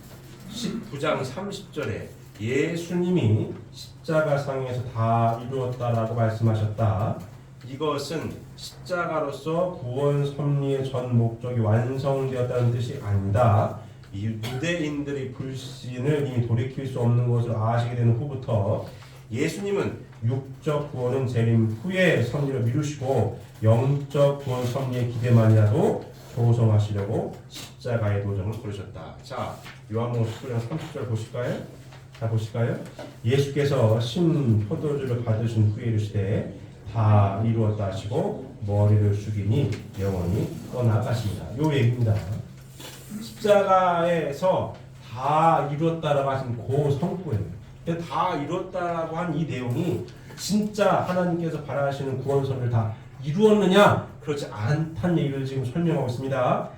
19장 30절에 예수님이 십자가상에서 다 이루었다라고 말씀하셨다. 이것은 십자가로서 구원 섭리의 전 목적이 완성되었다는 뜻이 아니다. 이 유대인들의 불신을 이미 돌이킬 수 없는 것을 아시게 된 후부터 예수님은 육적 구원은 재림 후에 섭리로 미루시고 영적 구원 섭리의 기대만이라도 조성하시려고 십자가의 도정을 걸으셨다. 자, 요한복음 19장 30절 보실까요? 자, 보실까요? 예수께서 신 포도주를 받으신 후에 이르시되 다 이루었다 하시고 머리를 숙이니 영원히 떠나가십니다. 요 얘기입니다. 십자가에서 다 이루었다라고 하신 그 성구예요. 다 이뤘다라고 한 이 내용이 진짜 하나님께서 바라시는 구원선을 다 이루었느냐? 그렇지 않다는 얘기를 지금 설명하고 있습니다.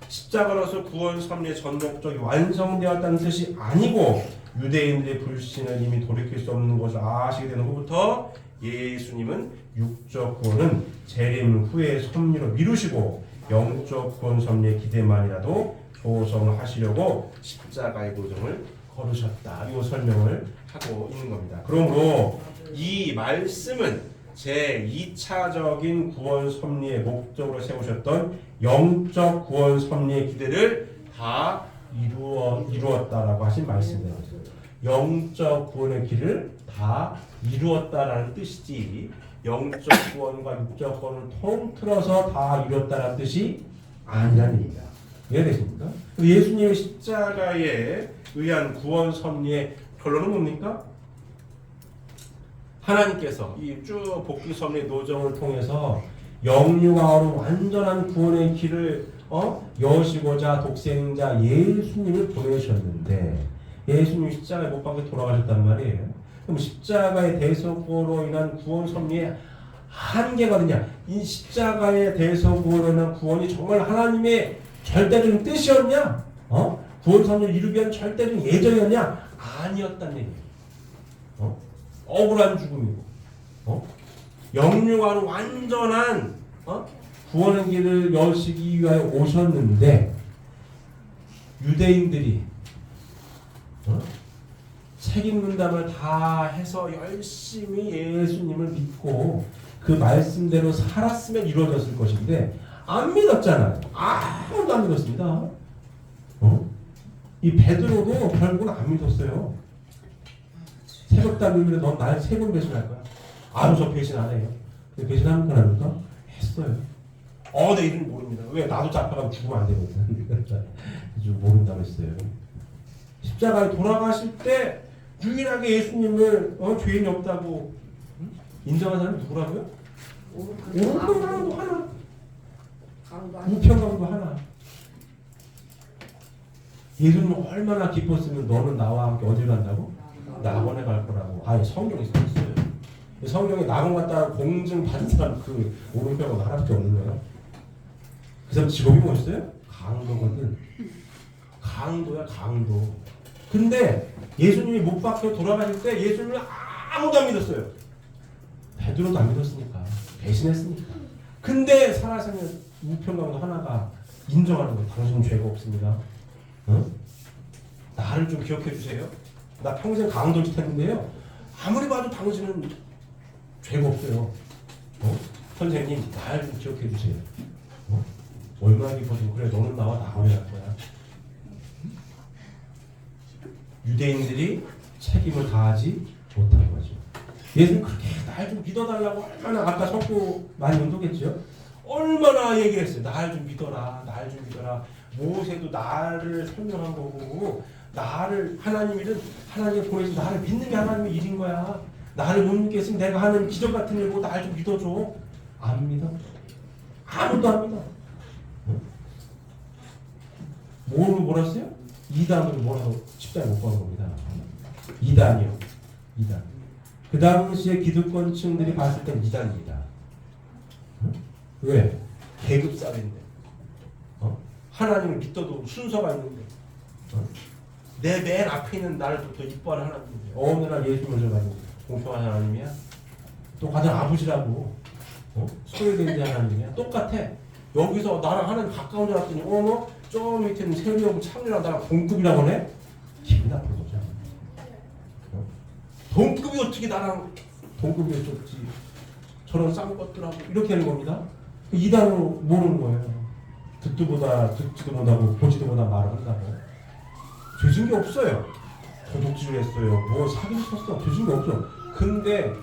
십자가로서 구원 섭리의 전 목적이 완성되었다는 뜻이 아니고 유대인들의 불신을 이미 돌이킬 수 없는 것을 아시게 되는 후부터 예수님은 육적 구원은 재림 후의 섭리로 미루시고 영적 구원 섭리의 기대만이라도 조성을 하시려고 십자가의 도정을 걸으셨다. 이 설명을 하고 있는 겁니다. 그러므로 이 말씀은 제2차적인 구원 섭리의 목적으로 세우셨던 영적 구원 섭리의 기대를 다 이루었다라고 하신 말씀입니다. 영적 구원의 길을 다 이루었다라는 뜻이지 영적 구원과 육적 구원을 통틀어서 다 이루었다라는 뜻이 아니라는 얘기다. 이해되십니까? 예수님의 십자가에 의한 구원 섭리의 결론은 뭡니까? 하나님께서 이 쭉 복귀 섭리의 노정을 통해서 영육아로 완전한 구원의 길을 여시고자 독생자 예수님을 보내셨는데 예수님이 십자가에 못 박혀 돌아가셨단 말이에요. 그럼 십자가의 대속으로 인한 구원 섭리의 한계거든요. 이 십자가에 대속으로 인한 구원이 정말 하나님의 절대적인 뜻이었냐? 구원 섭리를 이루기 위한 절대적인 예정이었냐? 아니었단 얘기예요. 억울한 죽음이고, 영육아로 완전한 구원의 길을 여시기 위하여 오셨는데 유대인들이 책임 분담을 다 해서 열심히 예수님을 믿고 그 말씀대로 살았으면 이루어졌을 것인데 안 믿었잖아요. 아무도 안 믿었습니다. 이 베드로도 결국은 안 믿었어요. 새벽달 밀면 넌 날 3번 배신할 거야. 저 배신 안 해요. 배신하는 건 아닙니까? 했어요. 내 이름 모릅니다. 왜? 나도 잡혀가면 죽으면 안 되거든. 좀 모른다고 했어요. 십자가에 돌아가실 때 유일하게 예수님을 죄인이 없다고 인정한 사람이 누구라고요? 오른편강도 하나. 우편강도 하나. 예수님은 얼마나 기뻤으면 너는 나와 함께 어딜 간다고? 낙원에 갈 거라고. 성경에 써있어요. 성경에 낙원 갔다가 공증 받은 사람 그 오른편은 하나밖에 없는 거예요. 그 사람 직업이 뭐였어요? 강도거든. 강도야, 강도. 근데 예수님이 못 박혀 돌아가실 때 예수님을 아무도 안 믿었어요. 베드로도 안 믿었으니까. 배신했으니까. 근데 살아서는 우편강도 하나가 인정하는 거예요. 당신은 죄가 없습니다. 나를 좀 기억해 주세요. 나 평생 강도 짓 했는데요. 아무리 봐도 당신은 죄가 없어요. 선생님, 나를 좀 기억해 주세요. 얼마나 기뻐지고 그래 너는 나와 낙원에 갈 거야. 유대인들이 책임을 다하지 못한 거죠. 예수님 그렇게 날 좀 믿어달라고 얼마나 아까 성구 많이 운동했죠. 얼마나 얘기했어요. 날 좀 믿어라. 날 좀 믿어라. 모세도 나를 설명한 거고 나를 하나님이 보내신 나를 믿는 게 하나님의 일인 거야. 나를 못 믿겠으면 내가 하는 기적 같은 일 보고 날 좀 믿어줘. 안 믿어. 아무도 안 믿어. 뭐라 했어요? 이단으로 뭐라고 십자에 못 박은 겁니다. 이단이요. 이단. 그 당시에 기득권층들이 봤을 땐 이단입니다. 왜? 계급사회인데. 하나님을 믿어도 순서가 있는데. 내 맨 앞에 있는 나를 더 이뻐하는 하나님인데. 어느 날 예수님을 줘가지고 공평한 하나님이야? 또 가장 아버지라고. 소외된 하나님이야? 똑같아. 여기서 나랑 하나님 가까운 줄 알았더니 저 밑에 있는 세리하고 창리랑 나랑 동급이라고 하네? 기분 나쁜 거죠. 동급이 어떻게 나랑 동급이 어쩌지? 저런 싼 것들하고 이렇게 하는 겁니다. 이단으로 모르는 거예요. 듣지도 못하고 보지도 못한 말을 한다고. 죄진 게 없어요. 도둑질을 했어요. 뭐 사기를 쳤어. 죄진 게 없어. 근데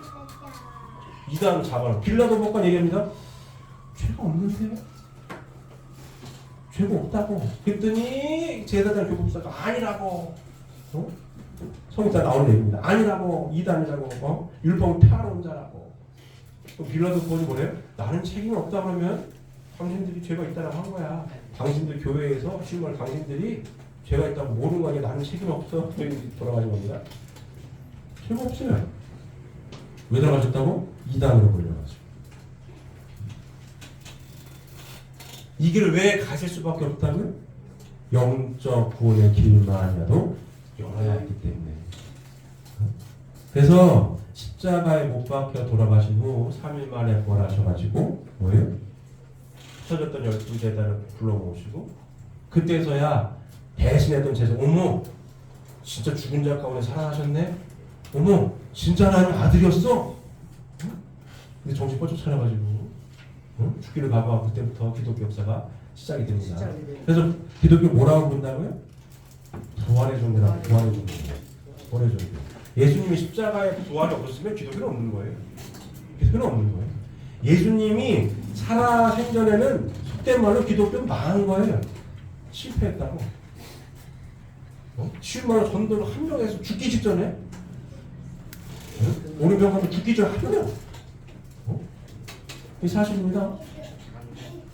이단 잡아라. 빌라도 법관 얘기합니다. 죄가 없는데? 죄가 없다고. 그랬더니 제사장 교법사가 아니라고. 어? 성경에 나오는 얘기입니다. 아니라고. 이단이라고. 어? 율법을 폐하는 자라고. 또 빌라도 법관이 뭐래요? 나는 책임이 없다 그러면 당신들이 죄가 있다고 한 거야. 당신들 교회에서 실물 당신들이 죄가 있다고 모르는 거 아니야. 나는 책임이 없어. 돌아가신 겁니다. 죄가 없어요. 왜 돌아가셨다고? 이단으로 걸려가지고. 이 길을 왜 가실 수밖에 없다고요? 영적 구원의 길만이라도 열어야 했기 때문에. 그래서 십자가에 못 박혀 돌아가신 후 3일 만에 부활하셔가지고 뭐예요? 흩어졌던 12제자를 불러 모으시고 그때서야 대신했던 제자 어머 진짜 죽은 자 가운데 살아나셨네? 어머 진짜 하나님 아들이었어? 근데 정신 번쩍 차려가지고 죽기를 각오하고 그때부터 기독교 역사가 시작이 됩니다. 그래서 기독교 뭐라고 부른다고요? 부활의 종교라고. 부활의 종교. 부활의 종교. 예수님이 십자가에 부활이 없었으면 기독교는 없는 거예요. 기독교는 없는 거예요. 예수님이 살아 생전에는 속된 말로 기독교는 망한 거예요. 실패했다고. 쉬운 말로 전도를 한 명에서 죽기 직전에 오른병 가면 죽기 전에 한 명. 이 사실입니다.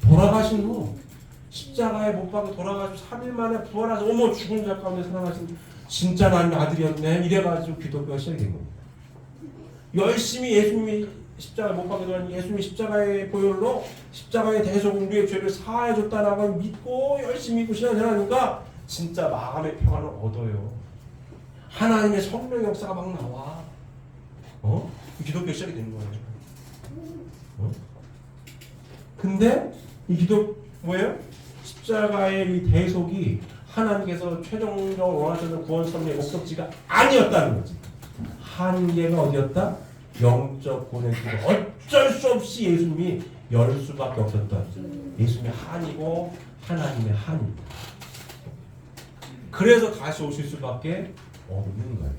돌아가신 후 십자가에 못 박혀 돌아가시고 3일 만에 부활하셔서 어머 죽은 자 가운데 살아나신 진짜 나는 아들이었네. 이래가지고 기독교가 시작된 겁니다. 열심히 예수님이 십자가에 못 박혀 돌아가신 예수님이 십자가의 보혈로 십자가의 대속으로 우리의 죄를 사해줬다라고 믿고 열심히 믿고 신앙생활하니까 진짜 마음의 평안을 얻어요. 하나님의 성령 역사가 막 나와. 기독교 시작이 되는 거예요. 근데 이 기독 뭐예요? 십자가의 이 대속이 하나님께서 최종적으로 원하시는 구원 섭리의 목적지가 아니었다는 거지. 한계가 어디였다? 영적 구원의 길. 어쩔 수 없이 예수님이 열 수밖에 없었던 예수님의 한이고 하나님의 한입니다. 그래서 다시 오실 수밖에 없는 거예요.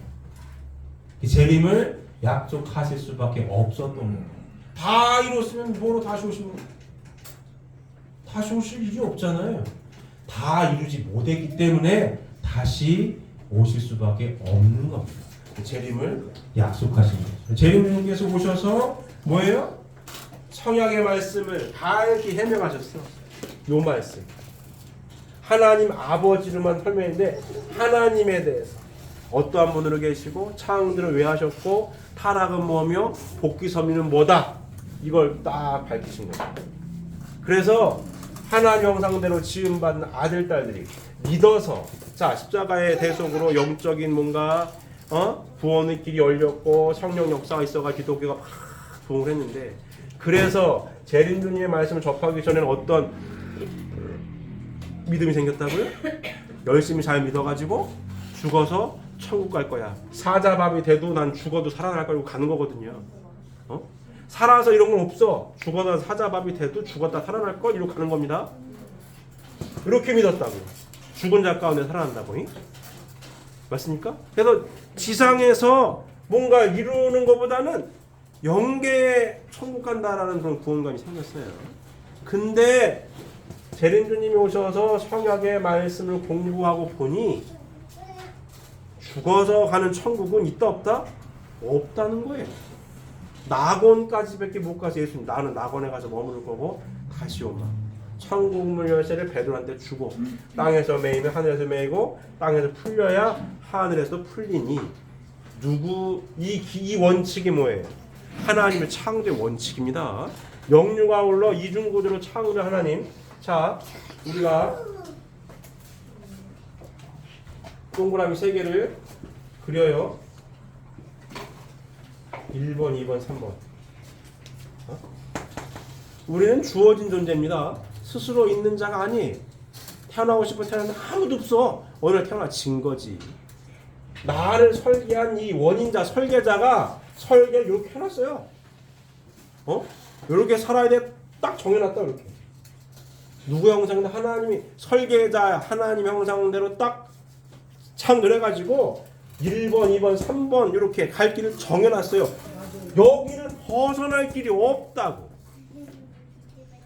재림을 약속하실 수밖에 없었던 거예요. 다 이뤘으면 뭐로 다시 오시는 거예요? 다시 오실 일이 없잖아요. 다 이루지 못했기 때문에 다시 오실 수밖에 없는 겁니다. 재림을 약속하신 거죠. 재림주님께서 오셔서 뭐예요? 성약의 말씀을 다 이렇게 해명하셨어. 요 말씀. 하나님 아버지로만 설명했는데 하나님에 대해서 어떠한 분으로 계시고 창조를 왜 하셨고 타락은 뭐며 복귀 섭리는 뭐다. 이걸 딱 밝히신 거예요. 그래서 하나님 형상대로 지음받는 아들 딸들이 믿어서 자 십자가의 대속으로 영적인 뭔가 구원의 길이 열렸고 성령 역사가 있어가 기독교가 막 부흥을 했는데 그래서 재림주님의 말씀을 접하기 전에는 어떤 믿음이 생겼다고요? 열심히 잘 믿어가지고 죽어서 천국 갈 거야. 사자밥이 돼도 난 죽어도 살아날 거라고 가는 거거든요. 살아서 이런 건 없어. 죽어다 사자밥이 돼도 죽었다 살아날 걸 이러고 가는 겁니다. 이렇게 믿었다고. 죽은 자 가운데 살아난다고. 맞습니까? 그래서 지상에서 뭔가 이루는 것보다는 영계 천국 간다라는 그런 구원감이 생겼어요. 근데 재림주님이 오셔서 성약의 말씀을 공부하고 보니 죽어서 가는 천국은 있다 없다? 없다는 거예요. 낙원까지밖에 못 가서 예수님 나는 낙원에 가서 머무를 거고 다시 오마. 천국문 열쇠를 베드로한테 주고 땅에서 매이면 하늘에서 매이고 땅에서 풀려야 하늘에서 풀리니 누구 이 원칙이 뭐예요? 하나님의 창조의 원칙입니다. 영유가 올라 이중구조로 창조 하나님. 자 우리가 동그라미 3개를 그려요. 1번, 2번, 3번. 우리는 주어진 존재입니다. 스스로 있는 자가 아니에요. 태어나고 싶어 태어났는데 아무도 없어. 어느 날 태어나진 거지. 나를 설계한 이 원인자, 설계자가 설계를 이렇게 해놨어요. 이렇게 살아야 돼. 딱 정해놨다 이렇게. 누구 형상인데 하나님이 설계자 하나님 형상대로 딱 창조를 해가지고 1번, 2번, 3번 이렇게 갈 길을 정해놨어요. 여기를 벗어날 길이 없다고.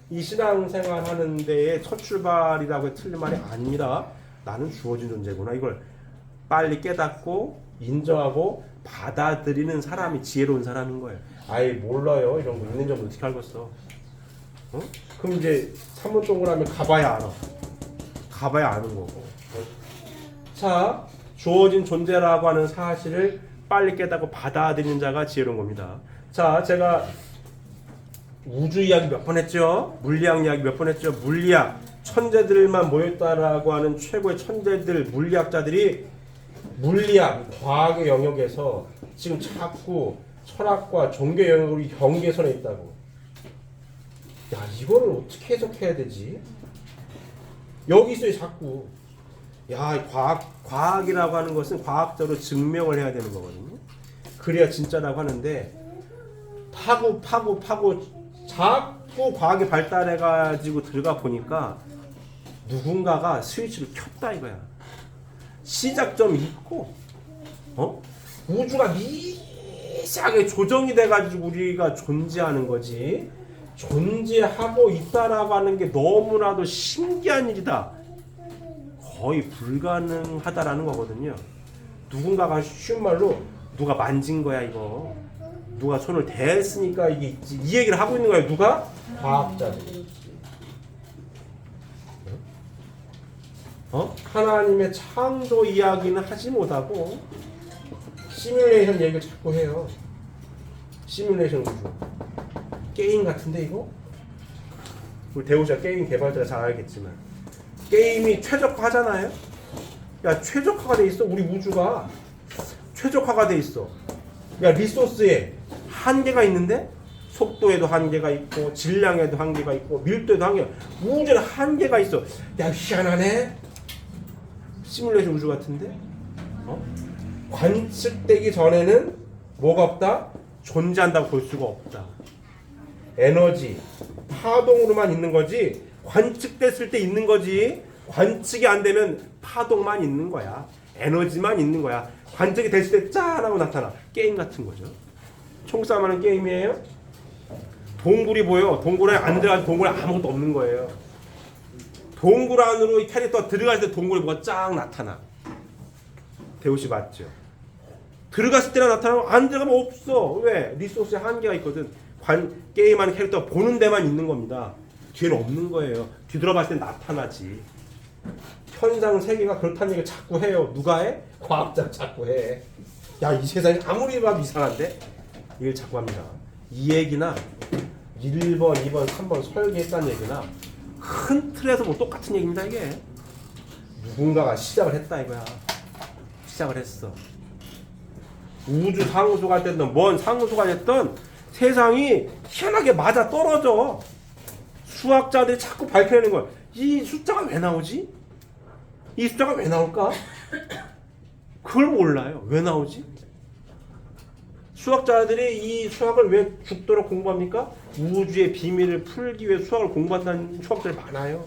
이 신앙생활 하는 데의 첫 출발이라고 해도 틀린 말이 아닙니다. 나는 주어진 존재구나. 이걸 빨리 깨닫고 인정하고 받아들이는 사람이 지혜로운 사람인 거예요. 아예 몰라요. 이런 거 있는 점도 어떻게 알겠어. 어? 그럼 이제 3번 동그라미 가봐야 알아. 가봐야 아는 거고. 자, 주어진 존재라고 하는 사실을 빨리 깨닫고 받아들이는 자가 지혜로운 겁니다. 자, 제가 우주 이야기 몇 번 했죠? 물리학 이야기 몇 번 했죠? 물리학 천재들만 모였다라고 하는 최고의 천재들 물리학자들이 물리학 과학의 영역에서 지금 자꾸 철학과 종교 영역으로 경계선에 있다고. 야, 이거를 어떻게 해석해야 되지? 여기 있어요, 자꾸. 야, 과학이라고 하는 것은 과학적으로 증명을 해야 되는 거거든요. 그래야 진짜라고 하는데 파고 자꾸 과학이 발달해가지고 들어가 보니까 누군가가 스위치를 켰다 이거야. 시작점이 있고, 우주가 미세하게 조정이 돼가지고 우리가 존재하는 거지. 존재하고 있다라고 하는 게 너무나도 신기한 일이다. 거의 불가능하다라는 거거든요. 누군가가 쉬운 말로 누가 만진 거야 이거. 누가 손을 댔으니까 이게 있지. 이 얘기를 하고 있는 거예요. 누가? 과학자들이. 하나님의 창조 이야기는 하지 못하고 시뮬레이션 얘기를 자꾸 해요. 시뮬레이션 우주. 게임 같은데 이거? 우리 대우자 게임 개발자가 잘 알겠지만 게임이 최적화하잖아요. 야, 최적화가 돼 있어. 우리 우주가 최적화가 돼 있어. 야, 리소스에 한계가 있는데 속도에도 한계가 있고 질량에도 한계가 있고 밀도에도 한계가, 우주에는 한계가 있어. 야, 희한하네. 시뮬레이션 우주 같은데? 관측되기 전에는 뭐가 없다? 존재한다고 볼 수가 없다. 에너지, 파동으로만 있는 거지 관측됐을 때 있는 거지. 관측이 안 되면 파동만 있는 거야. 에너지만 있는 거야. 관측이 됐을 때 짠 하고 나타나. 게임 같은 거죠. 총싸움하는 게임이에요. 동굴이 보여. 동굴에 안 들어가서 동굴에 아무것도 없는 거예요. 동굴 안으로 이 캐릭터가 들어갈 때 동굴에 뭐가 쫙 나타나. 대우씨 맞죠? 들어갔을 때나 나타나고 안 들어가면 없어. 왜? 리소스에 한계가 있거든. 게임하는 캐릭터가 보는 데만 있는 겁니다. 뒤에는 없는 거예요. 뒤돌아봤을 때 나타나지. 현상 세계가 그렇다는 얘기를 자꾸 해요. 누가 해? 과학자가 자꾸 해. 야, 이 세상이 아무리 봐도 이상한데? 이걸 자꾸 합니다. 이 얘기나 1번, 2번, 3번 설계했다는 얘기나 큰 틀에서 뭐 똑같은 얘기입니다. 이게 누군가가 시작을 했다 이거야. 시작을 했어. 우주 상수가 됐든 뭔 상수가 됐든 세상이 희한하게 맞아 떨어져. 수학자들이 자꾸 밝혀내는 거야. 이 숫자가 왜 나오지? 이 숫자가 왜 나올까? 그걸 몰라요. 왜 나오지? 수학자들이 이 수학을 왜 죽도록 공부합니까? 우주의 비밀을 풀기 위해 수학을 공부한다는 수학자들이 많아요.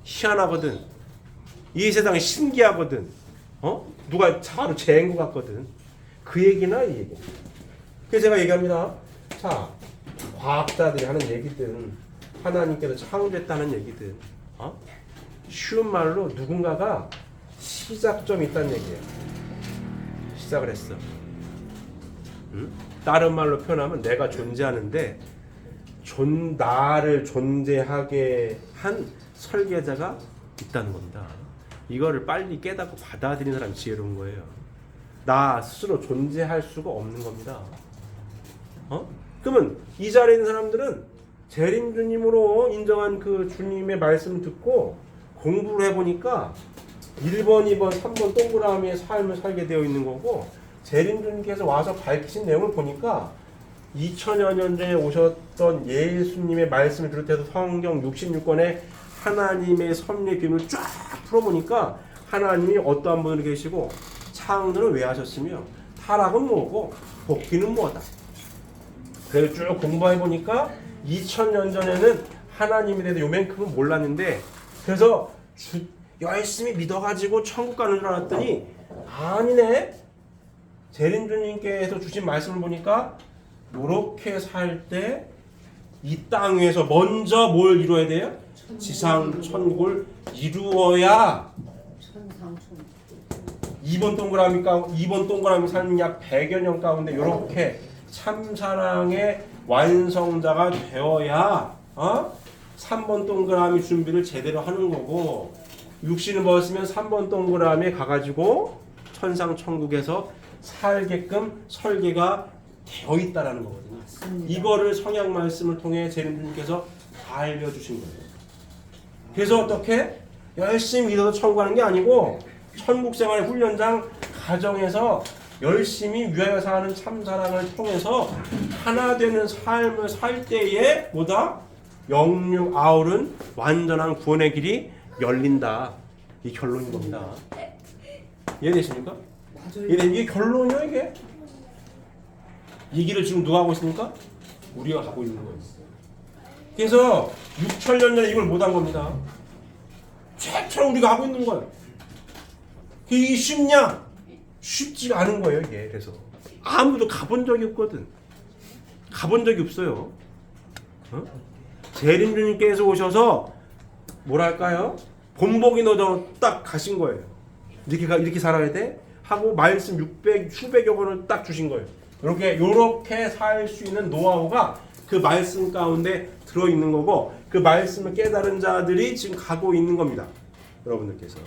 희한하거든. 이 세상이 신기하거든. 누가 바로 재인 것 같거든. 그 얘기나 이 얘기. 그래서 제가 얘기합니다. 자, 과학자들이 하는 얘기든 하나님께서 창조했다는 얘기든 쉬운 말로 누군가가 시작점이 있다는 얘기예요. 시작을 했어. 다른 말로 표현하면 내가 존재하는데 나를 존재하게 한 설계자가 있다는 겁니다. 이거를 빨리 깨닫고 받아들이는 사람이 지혜로운 거예요. 나 스스로 존재할 수가 없는 겁니다. 그러면 이 자리에 있는 사람들은 재림 주님으로 인정한 그 주님의 말씀을 듣고 공부를 해보니까 1번, 2번, 3번 동그라미의 삶을 살게 되어 있는 거고, 재림 주님께서 와서 밝히신 내용을 보니까 2000여 년 전에 오셨던 예수님의 말씀을 비롯해서 성경 66권에 하나님의 섭리의 비밀을 쫙 풀어보니까 하나님이 어떠한 분으로 계시고 창조는 왜 하셨으며 타락은 뭐고 복귀는 뭐다. 그래서 쭉 공부해보니까 2000년 전에는 하나님에 대해서 요만큼은 몰랐는데, 그래서 열심히 믿어가지고 천국 가는 줄 알았더니 아니네. 재림주님께서 주신 말씀을 보니까 요렇게 살 때 이 땅 위에서 먼저 뭘 이루어야 돼요? 지상 천국을 이루어야 2번 동그라미 삶이 약 100여 년 가운데 이렇게 참사랑의 완성자가 되어야 3번 동그라미 준비를 제대로 하는 거고, 육신을 벗으면 3번 동그라미에 가가지고 천상 천국에서 살게끔 설계가 되어 있다라는 거거든요. 맞습니다. 이거를 성약 말씀을 통해 재림주님께서 다 알려주신 거예요. 그래서 어떻게 열심히 믿어도 천국 가는 게 아니고 천국생활 훈련장 가정에서 열심히 위하여 사는 참사랑을 통해서 하나 되는 삶을 살 때에 뭐다? 영육 아울은 완전한 구원의 길이 열린다. 이 결론인 겁니다. 이해되십니까? 이게 결론이요, 이게. 이 길을 지금 누가 하고 있습니까? 우리가 가고 있는 거예요. 그래서 6천년 전에 이걸 못한 겁니다. 최초로 우리가 하고 있는 거예요. 이게 쉽냐? 쉽지가 않은 거예요, 이게. 그래서 아무도 가본 적이 없거든. 가본 적이 없어요. 재림주님께서 오셔서 뭐랄까요? 본보기 넣어서 딱 가신 거예요. 이렇게 살아야 돼? 하고 말씀 수백여 번을 딱 주신 거예요. 요렇게 살 수 있는 노하우가 그 말씀 가운데 들어있는 거고, 그 말씀을 깨달은 자들이 지금 가고 있는 겁니다. 여러분들께서.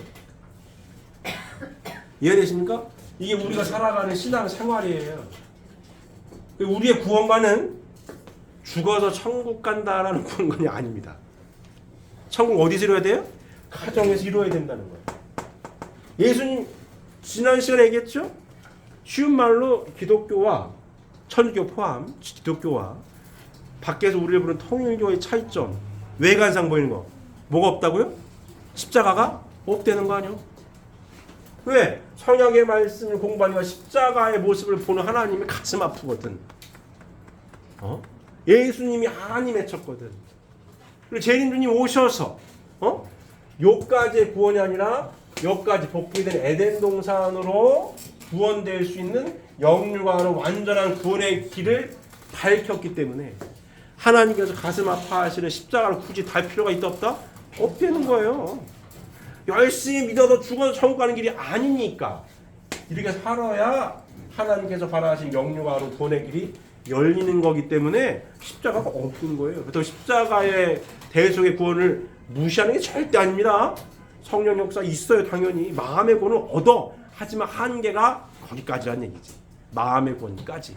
이해되십니까? 이게 우리가 살아가는 신앙 생활이에요. 우리의 구원관은 죽어서 천국 간다라는 구원관이 아닙니다. 천국 어디서 이루어야 돼요? 가정에서 이루어야 된다는 거예요. 예수님 지난 시간에 얘기했죠? 쉬운 말로 기독교와 천주교 포함 기독교와 밖에서 우리를 부르는 통일교의 차이점, 외관상 보이는 거 뭐가 없다고요? 십자가가 없다는 거 아니요? 왜? 성약의 말씀을 공부하니까 십자가의 모습을 보는 하나님이 가슴 아프거든. 예수님이 하나님 외쳤거든. 그리고 재림주님 오셔서 요까지의 구원이 아니라 요까지 복귀된 에덴 동산으로 구원될 수 있는 영육하는 완전한 구원의 길을 밝혔기 때문에 하나님께서 가슴 아파하시는 십자가를 굳이 달 필요가 있다 없다? 없다는 거예요. 열심히 믿어서 죽어서 천국 가는 길이 아니니까 이렇게 살아야 하나님께서 바라신 영육하는 구원의 길이 열리는 거기 때문에 십자가가 없는 거예요. 그래서 십자가의 대속의 구원을 무시하는 게 절대 아닙니다. 성령 역사 있어요. 당연히 마음의 구원을 얻어. 하지만 한계가 거기까지란 얘기지. 마음의 구원까지.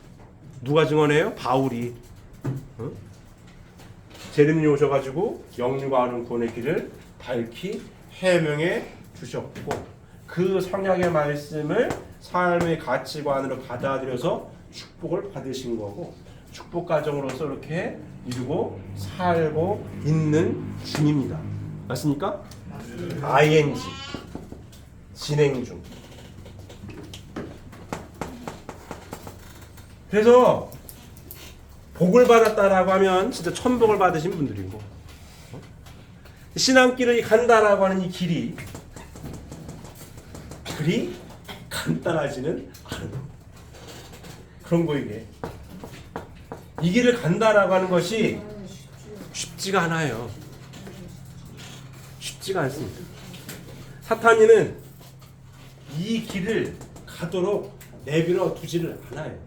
누가 증언해요? 바울이. 재림이 오셔가지고 영육하는 구원의 길을 밝히 해명해 주셨고, 그 성약의 말씀을 삶의 가치관으로 받아들여서 축복을 받으신 거고, 축복 가정으로서 이렇게 이루고 살고 있는 중입니다. 맞습니까? ing 진행 중. 그래서 복을 받았다라고 하면 진짜 천복을 받으신 분들이고, 신앙길을 간다라고 하는 이 길이 그리 간단하지는 않은 그런 거. 이게 이 길을 간다라고 하는 것이 쉽지가 않아요. 쉽지가 않습니다. 사탄이는 이 길을 가도록 내버려 두지를 않아요.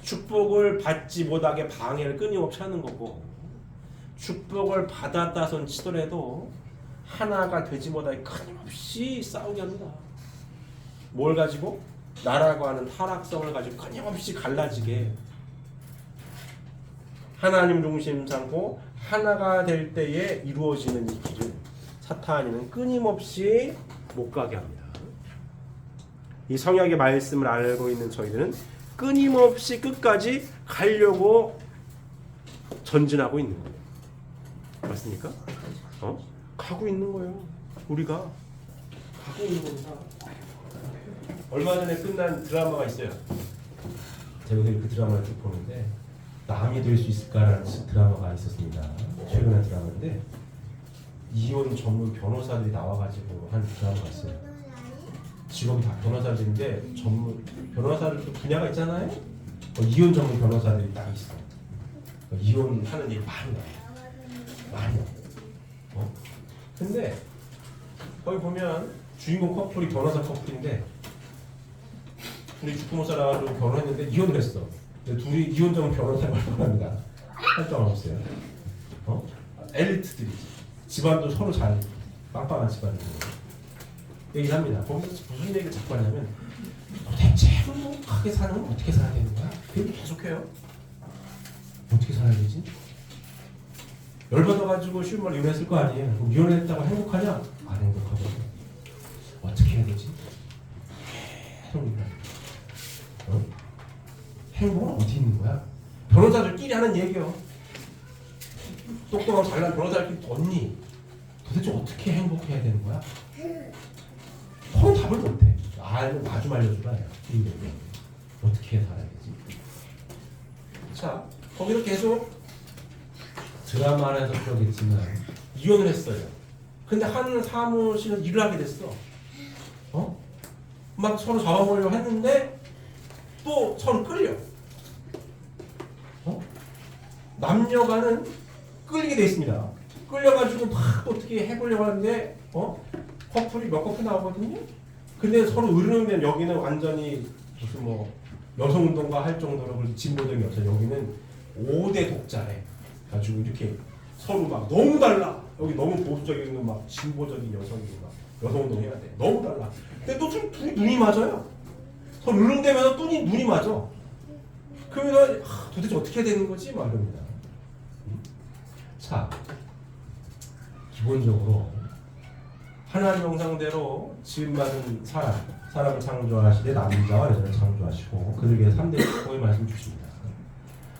축복을 받지 못하게 방해를 끊임없이 하는 거고, 축복을 받았다 손 치더라도 하나가 되지 못하게 끊임없이 싸우게 합니다. 뭘 가지고? 나라고 하는 타락성을 가지고 끊임없이 갈라지게. 하나님 중심 삼고 하나가 될 때에 이루어지는 이 길을 사탄이는 끊임없이 못 가게 합니다. 이 성약의 말씀을 알고 있는 저희들은 끊임없이 끝까지 가려고 전진하고 있는 거예요. 맞습니까? 가고 있는 거예요. 우리가 가고 있는 겁니다. 얼마 전에 끝난 드라마가 있어요. 제가 그 드라마를 쭉 보는데 남이 될 수 있을까라는 드라마가 있었습니다. 최근의 드라마인데 이혼 전문 변호사들이 나와가지고 한 드라마가 있어요. 직업이 다 변호사들인데 전문 변호사들도 분야가 있잖아요. 이혼 전문 변호사들이 딱 있어. 이혼하는 일이 많이 나요. 많이 나요. 근데 거기 보면 주인공 커플이 변호사 커플인데 둘이 죽고 못 살아가지고 결혼했는데 이혼을 했어. 근데 둘이 이혼 전문 변호사를 활동합니다. 활동을 없어요. 엘리트들이지. 집안도 서로 잘 빵빵한 집안이고 얘기를 합니다. 거기서 무슨 얘기를 자꾸 하냐면 도대체 행복하게 사는 건 어떻게 살아야 되는 거야? 그 얘기 계속해요. 어떻게 살아야 되지? 열받아가지고 쉬운 말로 이혼했을 거 아니에요. 그럼 이혼했다고 행복하냐? 안 행복하거든. 어떻게 해야 되지? 행복은 어디 있는 거야? 변호사들끼리 하는 얘기요. 똑똑하고 잘난 변호사들끼리 언니 도대체 어떻게 행복해야 되는 거야? 서로 답을 못해. 알고 마주 알려주라. 어떻게 살아야 되지? 자, 거기서 계속 드라마 안에서 그러겠지만 이혼을 했어요. 근데 한 사무실은 일을 하게 됐어. 막 서로 잡아보려고 했는데 또 서로 끌려. 남녀간은 끌리게 돼 있습니다. 끌려가지고 막 어떻게 해보려고 하는데 커플이 몇 커플 나오거든요. 근데 서로 으르렁대면 여기는 완전히 무슨 뭐 여성운동가 할 정도로 그렇게 진보적인 여자, 여기는 5대 독자래. 가지고 이렇게 서로 막 너무 달라. 여기 너무 보수적인 거 막 진보적인 여성이고 막 여성운동 해야 돼. 너무 달라. 근데 또 좀 둘이 눈이 맞아요. 서로 으르렁대면서 눈이 맞아. 그러면 도대체 어떻게 해야 되는 거지? 말입니다. 자, 기본적으로 하나님 형상대로 지음받은 사람을 창조하시되 남자와 여자를 창조하시고 그들에게 3대 축복의 말씀 주십니다.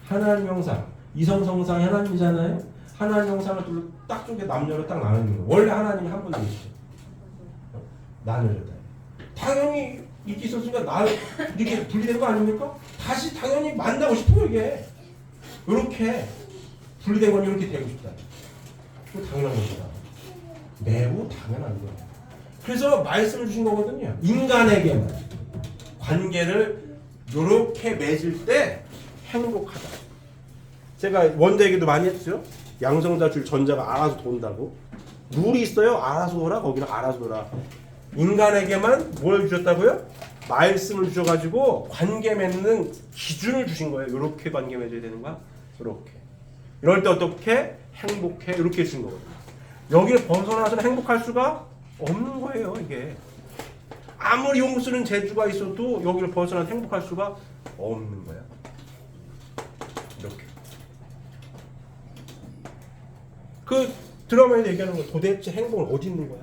하나님 형상, 이성성상이 하나님이잖아요. 하나님 형상을 딱 쪼개 남녀로 딱 나누는 거예요. 원래 하나님이 한 분이시죠. 나누셨다. 당연히 이렇게 있었으니까 이렇게 분리된 거 아닙니까? 다시 당연히 만나고 싶어요 이게. 이렇게 분리된 건 이렇게 되고 싶다. 이거 당연한 겁니다. 매우 당연한 거예요. 그래서 말씀을 주신 거거든요. 인간에게만 관계를 이렇게 맺을 때 행복하다. 제가 원자 얘기도 많이 했죠. 양성자 줄 전자가 알아서 돈다고. 룰이 있어요. 알아서 놀아. 거기는 알아서 놀아. 인간에게만 뭘 주셨다고요? 말씀을 주셔가지고 관계 맺는 기준을 주신 거예요. 이렇게 관계 맺어야 되는 거야. 이렇게. 이럴 때 어떻게 행복해? 이렇게 주신 거거든요. 여기를 벗어나서는 행복할 수가 없는 거예요. 이게 아무리 용 쓰는 재주가 있어도 여기를 벗어나서 행복할 수가 없는 거야. 이렇게. 그 드라마에서 얘기하는 거 도대체 행복은 어디 있는 거야?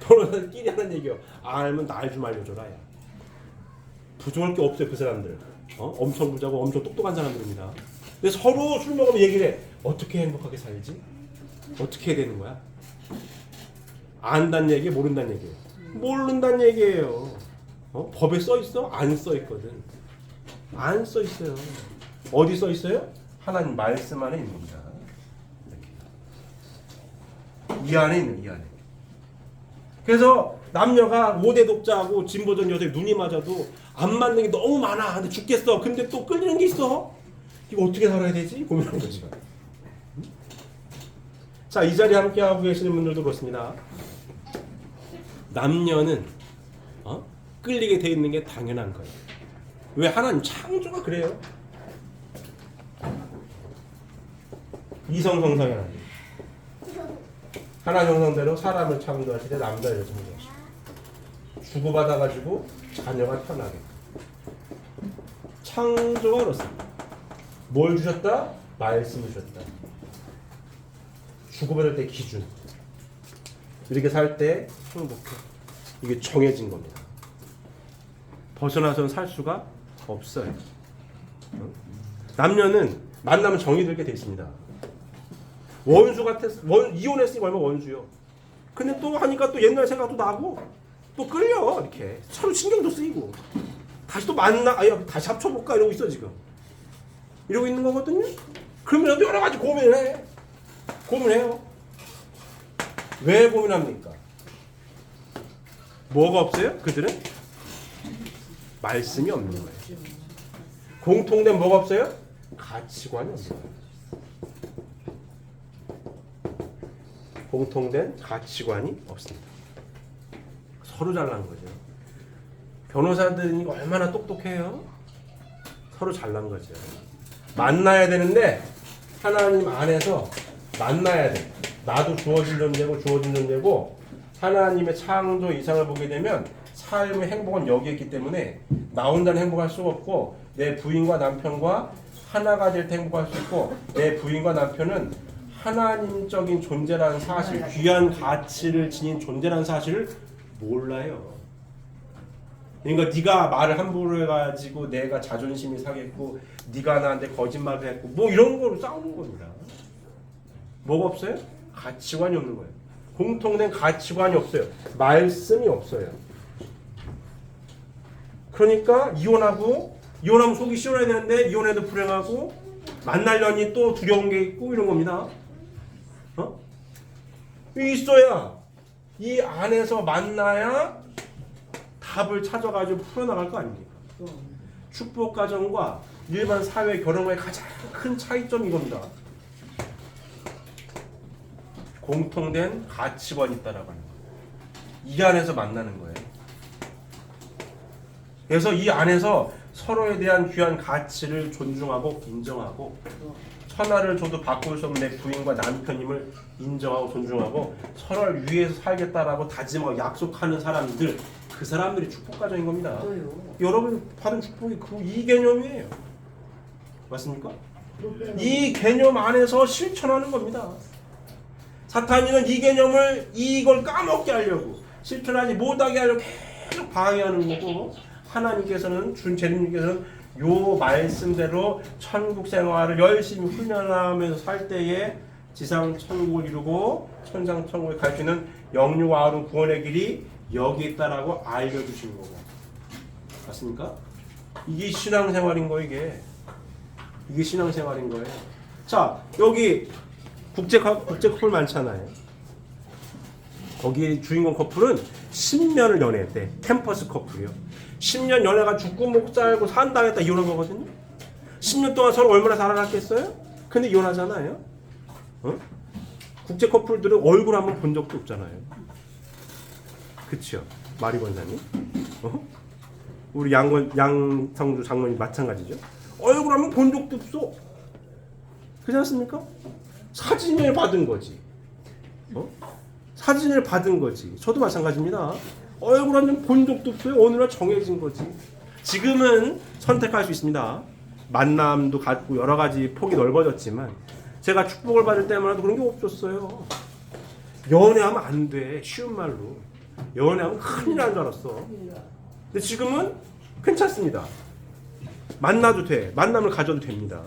변호사들끼리 하는 얘기요. 알면 날 좀 알려줘라. 야. 부족할 게 없어요 그 사람들. 엄청 부자고 엄청 똑똑한 사람들입니다. 근데 서로 술 먹으면 얘기를 해. 어떻게 행복하게 살지? 어떻게 해야 되는 거야? 안다는 얘기, 모른다는 얘기예요. 모른다는 얘기예요. 법에 써 있어? 안 써 있거든. 안 써 있어요. 어디 써 있어요? 하나님 말씀 안에 있습니다. 이 안에 있는 이 안에. 그래서 남녀가 5대 독자하고 진보적 여자에 눈이 맞아도 안 맞는 게 너무 많아. 근데 죽겠어. 근데 또 끌리는 게 있어. 이거 어떻게 살아야 되지? 고민하는 거지. 자, 이 자리에 함께하고 계시는 분들도 그렇습니다. 남녀는 끌리게 돼 있는 게 당연한 거예요. 왜? 하나님 창조가 그래요. 이성성상이 하나님. 하나님 형상대로 사람을 창조하실 때 남자 여자 창조하시고 주고받아가지고 자녀가 태어나게. 창조가 그렇습니다. 뭘 주셨다? 말씀을 주셨다. 주고받을 때 기준. 이렇게 살 때 행복해. 이게 정해진 겁니다. 벗어나서는 살 수가 없어요. 남녀는 만나면 정이 들게 돼 있습니다. 원수 같았어. 이혼했으니까 얼마 원수요. 근데 또 하니까 또 옛날 생각도 나고 또 끌려. 이렇게 서로 신경도 쓰이고 다시 또 만나. 다시 합쳐볼까 이러고 있어 지금. 이러고 있는 거거든요. 그러면 여러 가지 고민을 해. 고민해요. 왜 고민합니까? 뭐가 없어요? 그들은 말씀이 없는 거예요. 공통된 뭐가 없어요? 가치관이 없어요. 공통된 가치관이 없습니다. 서로 잘난 거죠. 변호사들이 얼마나 똑똑해요? 서로 잘난 거죠. 만나야 되는데 하나님 안에서 만나야 돼. 나도 주어진 존재고 주어진 존재고 하나님의 창조 이상을 보게 되면 삶의 행복은 여기에 있기 때문에 나 혼자는 행복할 수가 없고 내 부인과 남편과 하나가 될 때 행복할 수 있고 내 부인과 남편은 하나님적인 존재라는 사실, 귀한 가치를 지닌 존재라는 사실을 몰라요. 그러니까 네가 말을 함부로 해가지고 내가 자존심이 상했고 네가 나한테 거짓말을 했고 뭐 이런 거로 싸우는 겁니다. 뭐가 없어요? 가치관이 없는 거예요. 공통된 가치관이 없어요. 말씀이 없어요. 그러니까 이혼하면 속이 시원해야 되는데 이혼해도 불행하고 만나려니 또 두려운 게 있고 이런 겁니다. 있어야 이 안에서 만나야 답을 찾아가지고 풀어나갈 거 아닙니까? 축복 가정과 일반 사회 결혼과의 가장 큰 차이점이 이겁니다. 공통된 가치관이 있다라고 하는 거예요. 이 안에서 만나는 거예요. 그래서 이 안에서 서로에 대한 귀한 가치를 존중하고 인정하고 천하를 줘도 바꿀 수 없는 내 부인과 남편임을 인정하고 존중하고 서로를 위해서 살겠다라고 다짐하고 약속하는 사람들, 그 사람들이 축복가정인 겁니다. 여러분 받은 축복이 이 개념이에요. 맞습니까? 이 개념 안에서 실천하는 겁니다. 사탄이는 이 개념을 이걸 까먹게 하려고 실천하지 못하게 하려고 계속 방해하는 거고 하나님께서는 주님께서는 요 말씀대로 천국 생활을 열심히 훈련하면서 살 때에 지상 천국을 이루고 천상 천국에 갈 수 있는 영육와 아름 구원의 길이 여기 있다라고 알려주신 거고. 맞습니까? 이게 신앙생활인 거 이게 신앙생활인 거예요. 자, 여기 국제 커플 많잖아요. 거기 주인공 커플은 10년을 연애했대. 캠퍼스 커플이요. 10년 연애가 죽고 못 살고 산당했다 이혼한 거거든요. 10년 동안 서로 얼마나 살아났겠어요? 근데 이혼하잖아요. 국제 커플들은 얼굴 한번 본 적도 없잖아요. 그치요? 마리 권사님. 우리 양성주 장모님 마찬가지죠. 얼굴 한번 본 적도 없어. 그렇지 않습니까? 사진을 받은 거지. 사진을 받은 거지. 저도 마찬가지입니다. 얼굴 한번 본 적도 없어요. 어느 날 정해진 거지. 지금은 선택할 수 있습니다. 만남도 갖고 여러 가지 폭이 넓어졌지만 제가 축복을 받을 때마다 그런 게 없었어요. 연애하면 안 돼. 쉬운 말로. 연애하면 큰일 난 줄 알았어. 근데 지금은 괜찮습니다. 만나도 돼. 만남을 가져도 됩니다.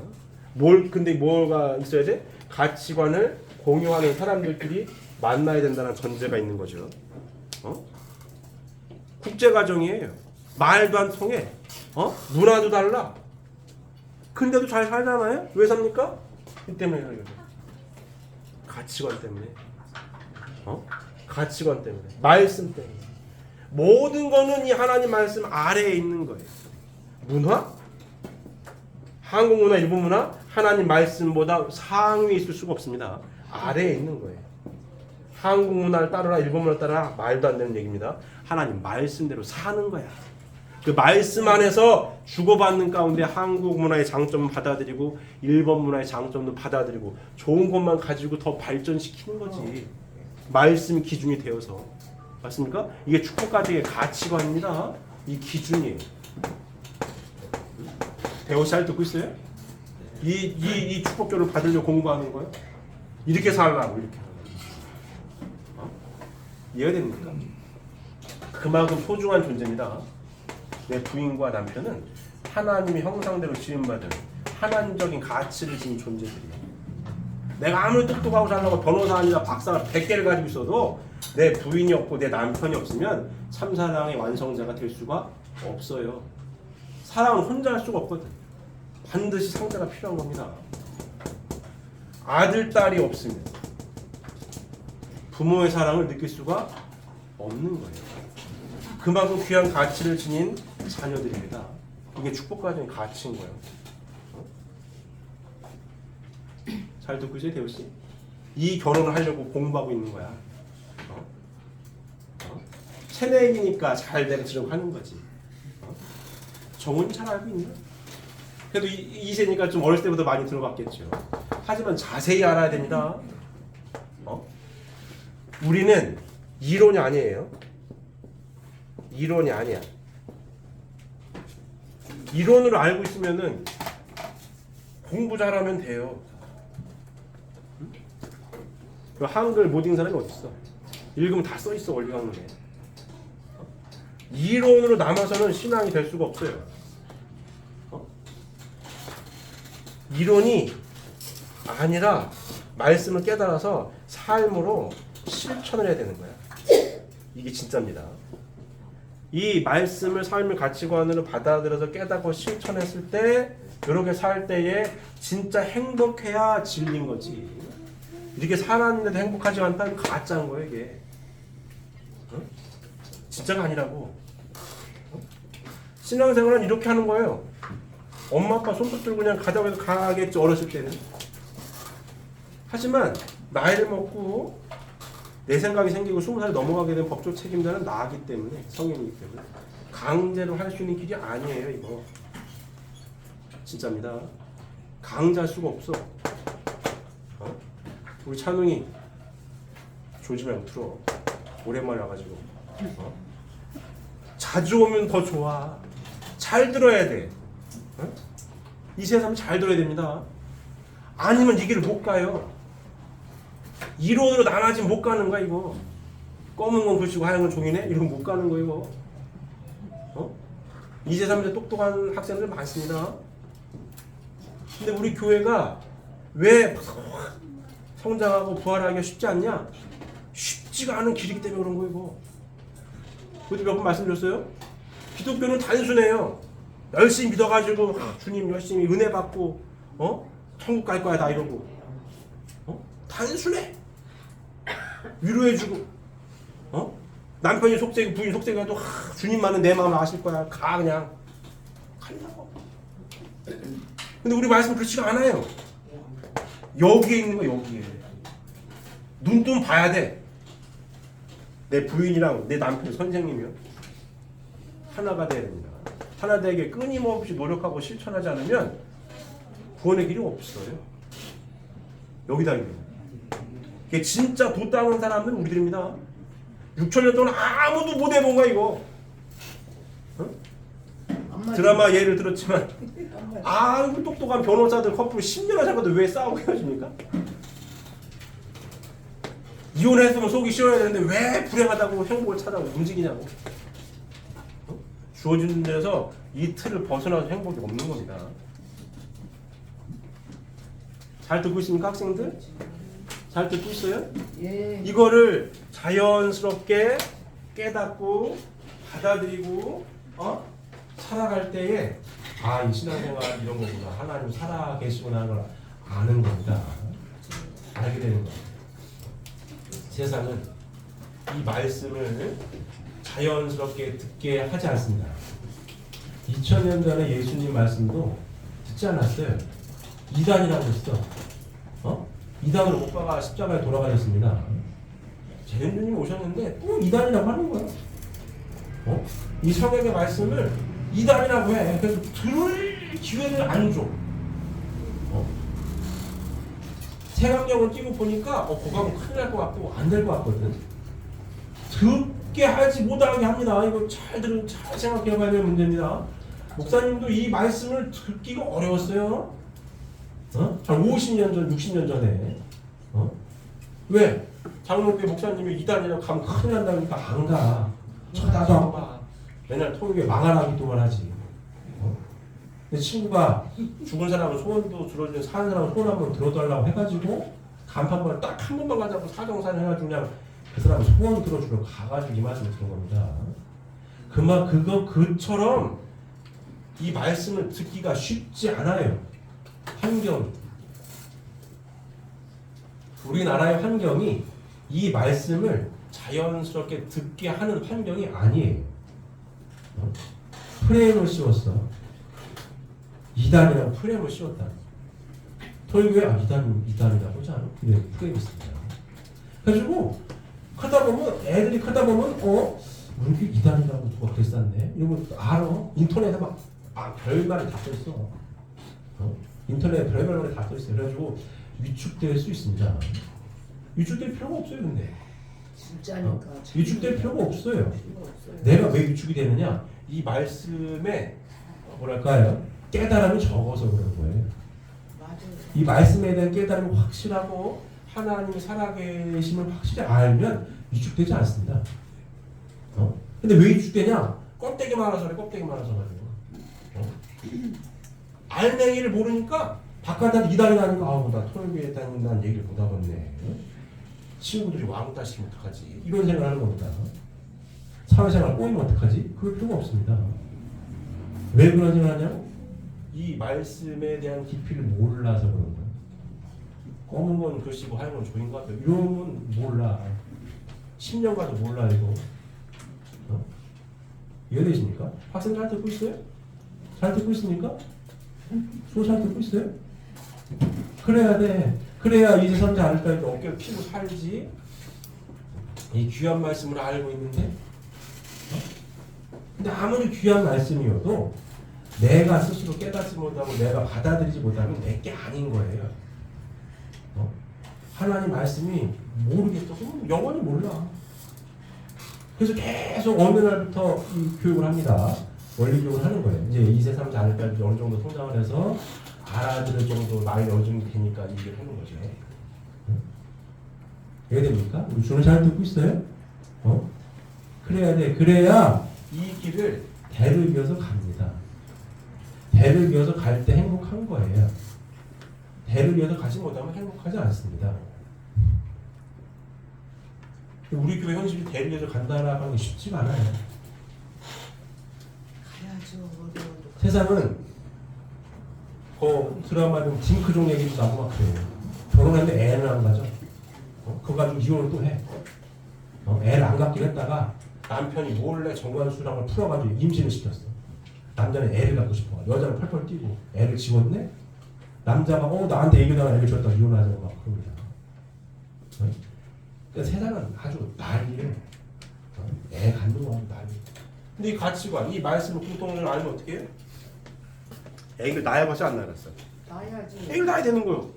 근데 뭐가 있어야 돼? 가치관을 공유하는 사람들끼리 만나야 된다는 전제가 있는 거죠. 국제가정이에요. 말도 안 통해. 문화도 달라. 근데도 잘 살잖아요? 왜 삽니까? 이 때문에 그래요. 가치관 때문에. 가치관 때문에. 말씀 때문에. 모든 거는 이 하나님 말씀 아래에 있는 거예요. 문화? 한국 문화, 일본 문화? 하나님 말씀보다 상위에 있을 수가 없습니다. 아래에 있는 거예요. 한국 문화를 따르라, 일본 문화를 따르라 말도 안 되는 얘기입니다. 하나님 말씀대로 사는 거야. 그 말씀 안에서 주고받는 가운데 한국 문화의 장점은 받아들이고 일본 문화의 장점도 받아들이고 좋은 것만 가지고 더 발전시키는 거지. 말씀이 기준이 되어서. 맞습니까? 이게 축복가정의 가치관입니다. 이 기준이에요. 대호 잘 듣고 있어요? 이 축복교를 받으려고 공부하는 거예요? 이렇게 살라고 이렇게. 이해가 됩니까? 그만큼 소중한 존재입니다. 내 부인과 남편은 하나님의 형상대로 지음받은 하나님적인 가치를 지닌 존재들이에요. 내가 아무리 똑똑하고 잘나고 변호사 아니라 박사 100개를 가지고 있어도 내 부인이 없고 내 남편이 없으면 참사랑의 완성자가 될 수가 없어요. 사랑은 혼자 할 수가 없거든. 반드시 상대가 필요한 겁니다. 아들, 딸이 없으면 부모의 사랑을 느낄 수가 없는 거예요. 그만큼 귀한 가치를 지닌 자녀들입니다. 그게 축복 과정의 가치인 거예요. 어? 잘 듣고 있어요, 대우 씨? 이 결혼을 하려고 공부하고 있는 거야. 어? 어? 새내기니까 잘 되려고 하는 거지. 어? 정훈이 잘 알고 있나? 그래도 이세니까 좀 어렸을 때부터 많이 들어봤겠죠. 하지만 자세히 알아야 됩니다. 어? 우리는 이론이 아니에요. 이론이 아니야. 이론으로 알고 있으면은 공부 잘하면 돼요. 그 한글 못 읽는 사람이 어딨어? 읽으면 다 써있어, 원리강론에. 이론으로 남아서는 신앙이 될 수가 없어요. 이론이 아니라 말씀을 깨달아서 삶으로 실천을 해야 되는 거야. 이게 진짜입니다. 이 말씀을 삶의 가치관으로 받아들여서 깨닫고 실천했을 때, 이렇게 살 때에 진짜 행복해야 진리인 거지. 이렇게 살았는데도 행복하지 않다면 가짜인 거예요, 이게. 어? 진짜가 아니라고. 어? 신앙생활은 이렇게 하는 거예요. 엄마 아빠 손붙들고 그냥 가자고 해서 가겠지, 어렸을 때는. 하지만 나이를 먹고 내 생각이 생기고 20살이 넘어가게 된 법적 책임자는 나기 때문에, 성인이기 때문에 강제로 할 수 있는 길이 아니에요, 이거. 진짜입니다. 강제할 수가 없어. 어? 우리 찬웅이 졸지 말고 들어. 오랜만에 와가지고. 어? 자주 오면 더 좋아. 잘 들어야 돼. 어? 이 세상 잘 들어야 됩니다. 아니면 이 길을 못 가요. 이론으로 나가지 못 가는 거야, 이거. 검은 건 글씨고 하얀 건 종이네? 이러면 못 가는 거, 이거. 어? 이 세상에 똑똑한 학생들 많습니다. 근데 우리 교회가 왜 성장하고 부활하기가 쉽지 않냐? 쉽지가 않은 길이기 때문에 그런 거, 이거. 그것도 몇 번 말씀드렸어요? 기독교는 단순해요. 열심히 믿어가지고 주님 열심히 은혜 받고 천국 갈 거야 다 이러고 단순해. 위로해주고 남편이 속죄고 부인이 속죄해도 주님만은 내 마음을 아실 거야. 가 그냥 간다고. 근데 우리 말씀 그렇지가 않아요. 여기에 있는 거 여기에. 눈 봐야 돼. 내 부인이랑 내 남편 선생님이요. 하나가 돼야 됩니다. 하나 되게 끊임없이 노력하고 실천하지 않으면 구원의 길이 없어요. 여기다 있는. 이게 진짜 도 닦는 사람은 우리들입니다. 6,000년 동안 아무도 못 해본 거야 이거. 드라마 예를 들었지만 아이고 똑똑한 변호사들 커플 10년을 살고도 왜 싸우고 헤어집니까? 이혼했으면 속이 시원해야 되는데 왜 불행하다고 행복을 찾아고 움직이냐고. 주어진 데서 이 틀을 벗어나서 행복이 없는 겁니다. 잘 듣고 있습니까, 학생들? 잘 듣고 있어요? 예. 이거를 자연스럽게 깨닫고 받아들이고 살아갈 때에 이 신앙생활 이런 거구나, 하나님 살아 계시구나 하는 걸 아는 겁니다. 알게 되는 거예요. 세상은 이 말씀을 자연스럽게 듣게 하지 않습니다. 2000년 전에 예수님 말씀도 듣지 않았어요. 이단이라고 했어. 이단으로 못 박아 십자가에 돌아가셨습니다. 재림주님 오셨는데 또 이단이라고 하는 거예요. 이 성경의 말씀을 이단이라고 해. 그래서 들을 기회를 안 줘. 색안경을 끼고 보니까 그거 큰일 날 것 같고 안 될 것 같거든. 듣게 하지 못하게 합니다. 이거 잘 생각해봐야 될 문제입니다. 목사님도 이 말씀을 듣기가 어려웠어요. 한 50년 전, 60년 전에. 왜? 장로교회 목사님이 이단이라고 가면 큰일 난다니까 안 가. 쳐다도 안 봐. 맨날 통역에 망하라기 동안 하지. 내 친구가 죽은 사람은 소원도 들어주는, 사는 사람은 소원 한번 들어달라고 해가지고 간판만 딱 한 번만 가자고 사정산 해가지고 그냥 그 사람 소원 들어주러 가가지고 이 말씀을 들은 겁니다. 그처럼 이 말씀을 듣기가 쉽지 않아요. 환경이. 우리나라의 환경이 이 말씀을 자연스럽게 듣게 하는 환경이 아니에요. 프레임을 씌웠어. 이단이라고 프레임을 씌웠다. 토익에 이단이라고 하지 않아? 그래, 프레임이 있습니다. 그래가지고 크다 보면 애들이 크다 보면 우리 게 이단이라고 누가 그랬었네. 이런 거 알아. 인터넷에 막 별말이 다 써있어. 인터넷에 별별 말이 다 써있어. 그래가지고 위축될 수 있습니다. 위축될 필요가 없어요, 근데. 진짜니까. 위축될 필요가 없어요. 내가 왜 위축이 되느냐? 이 말씀에 뭐랄까요? 깨달음이 적어서 그런 거예요. 맞아요. 이 말씀에 대한 깨달음이 확실하고 하나님이 살아계심을 확실히 알면 위축되지 않습니다. 근데 왜 위축되냐? 껍데기 말아서 그래, 껍데기 말아서 가지고. 알맹이를 모르니까 바깥에 이단이 나니까 나 토요일에 다닌다는 얘기를 못 하겠네. 친구들이 왕따 시키면 어떡하지? 이런 생각을 하는 겁니다. 사회생활 꼬이면 어떡하지? 그럴 필요가 없습니다. 왜 그런 생각을 하냐고? 이 말씀에 대한 깊이를 몰라서 그런 거예요. 검은 건 글씨고 하얀 건 종인 것 같아요. 이런 건 몰라. 10년 가도 몰라 이거. 이해되십니까? 학생 잘 듣고 있어요? 잘 듣고 있습니까? 수호 잘 듣고 있어요? 그래야 돼. 그래야 이 세상에 않을까 해도 어깨를 피고 살지. 이 귀한 말씀을 알고 있는데 근데 아무리 귀한 말씀이어도 내가 스스로 깨닫지 못하고 내가 받아들이지 못하면 내게 아닌 거예요. 하나님 말씀이 모르겠어. 그럼 영원히 몰라. 그래서 계속 어느 날부터 이 교육을 합니다. 원리 교육을 하는 거예요. 이제 2세, 3세 아닐 때 어느 정도 성장을 해서 알아들을 정도 나이 어느 정도 되니까 얘기를 하는 거죠. 이해됩니까? 우리 주는 잘 듣고 있어요? 그래야 돼. 그래야 이 길을 대를 이어서 갑니다. 대를 이어서 갈 때 행복한 거예요. 대를 이어서 가지 못하면 행복하지 않습니다. 우리 교회 현실이 대를 이어서 간다라고 하는 게 쉽지가 않아요. 가야죠. 세상은 드라마 좀 딩크종 얘기도 나고 막 그래요. 결혼했는데 애는 안 가죠. 그거 가지고 이혼을 또 해. 애를 안 갖기로 했다가 남편이 몰래 정관수랑을 풀어가지고 임신을 시켰어. 남자는 애를 갖고 싶어. 여자는 펄펄 뛰고 애를 지웠네? 남자가 나한테 얘기하다가 애를 줬다고 이혼하자고 막 그럽니다. 그러니까 세상은 아주 난리예요. 애 갖는 거 난리. 근데 이 가치관, 이 말씀을 공통을 알면 어떻게 해요? 애기를 낳아봤자 안 낳았어. 나야지. 애기를 낳아야 되는 거예요.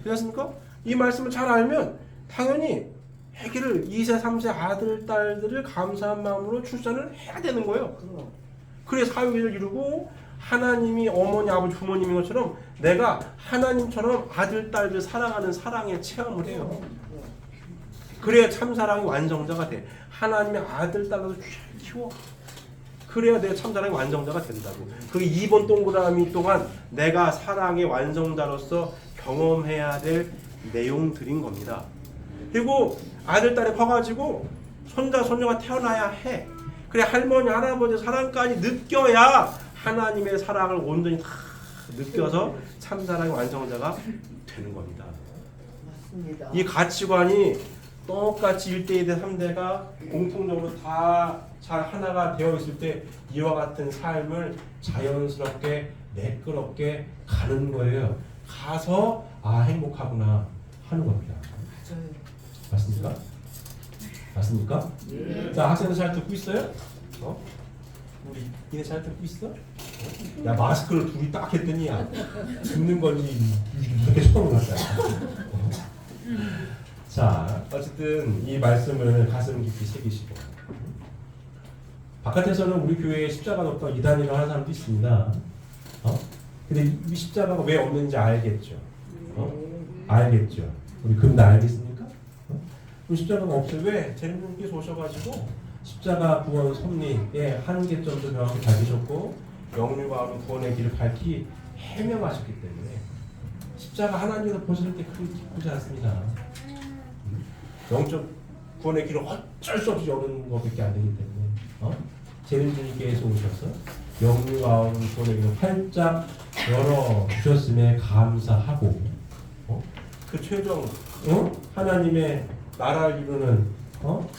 그렇습니까? 이 말씀을 잘 알면 당연히 애기를 2세, 3세 아들, 딸들을 감사한 마음으로 출산을 해야 되는 거예요. 그럼. 그래 사회를 이루고 하나님이 어머니, 아버지, 부모님인 것처럼 내가 하나님처럼 아들, 딸들 사랑하는 사랑의 체험을 해요. 그래야 참사랑의 완성자가 돼. 하나님의 아들, 딸로 키워. 그래야 내가 참사랑의 완성자가 된다고. 그게 2번 동그라미 동안 내가 사랑의 완성자로서 경험해야 될 내용들인 겁니다. 그리고 아들, 딸이 커가지고 손자, 손녀가 태어나야 해. 그래 할머니, 할아버지 사랑까지 느껴야 하나님의 사랑을 온전히 다 느껴서 참사랑의 완성자가 되는 겁니다. 맞습니다. 이 가치관이 똑같이 1대 2대 3대가 공통적으로 다 잘 하나가 되어 있을 때 이와 같은 삶을 자연스럽게 매끄럽게 가는 거예요. 가서 행복하구나 하는 겁니다. 맞아요. 맞습니까? 맞습니까? 네. 자, 학생들 잘 듣고 있어요? 우리 니네 잘 듣고 있어? 야, 마스크를 둘이 딱 했더니 듣는 건지 이게 처음 났다. 자, 어쨌든 이 말씀을 가슴 깊이 새기시고 바깥에서는 우리 교회에 십자가가 없다 이단이라고 하는 사람도 있습니다. 근데 이 십자가가 왜 없는지 알겠죠? 알겠죠? 우리 그분 다 알겠습니까? 십자가가 없어요. 왜? 재림님께서 오셔가지고 십자가 구원 섭리의 한계점도 명확히 밝히셨고 영육과 하는 구원의 길을 밝히 해명하셨기 때문에 십자가 하나님께서 보실 때 그리 기쁘지 않습니다. 영적 구원의 길은 어쩔 수 없이 여는 것밖에 안 되기 때문에 재림님께서 오셔서 영육과 하는 구원의 길을 활짝 열어주셨음에 감사하고 그 최종 하나님의 나라를 이루는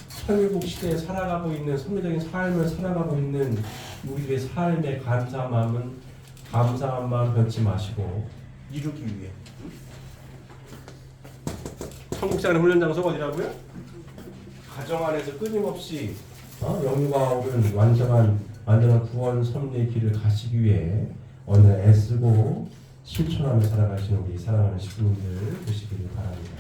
천일국 시대에 살아가고 있는 선미적인 삶을 살아가고 있는 우리들의 삶의 감사함은 감사한 마음 변치 마시고 이루기 위해. 천국장의 훈련 장소가 어디라고요? 가정 안에서 끊임없이 영유가 오는 완전한 구원 섭리의 길을 가시기 위해 오늘 애쓰고 실천하며 살아가시는 우리 사랑하는 식구님들 되시기를 바랍니다.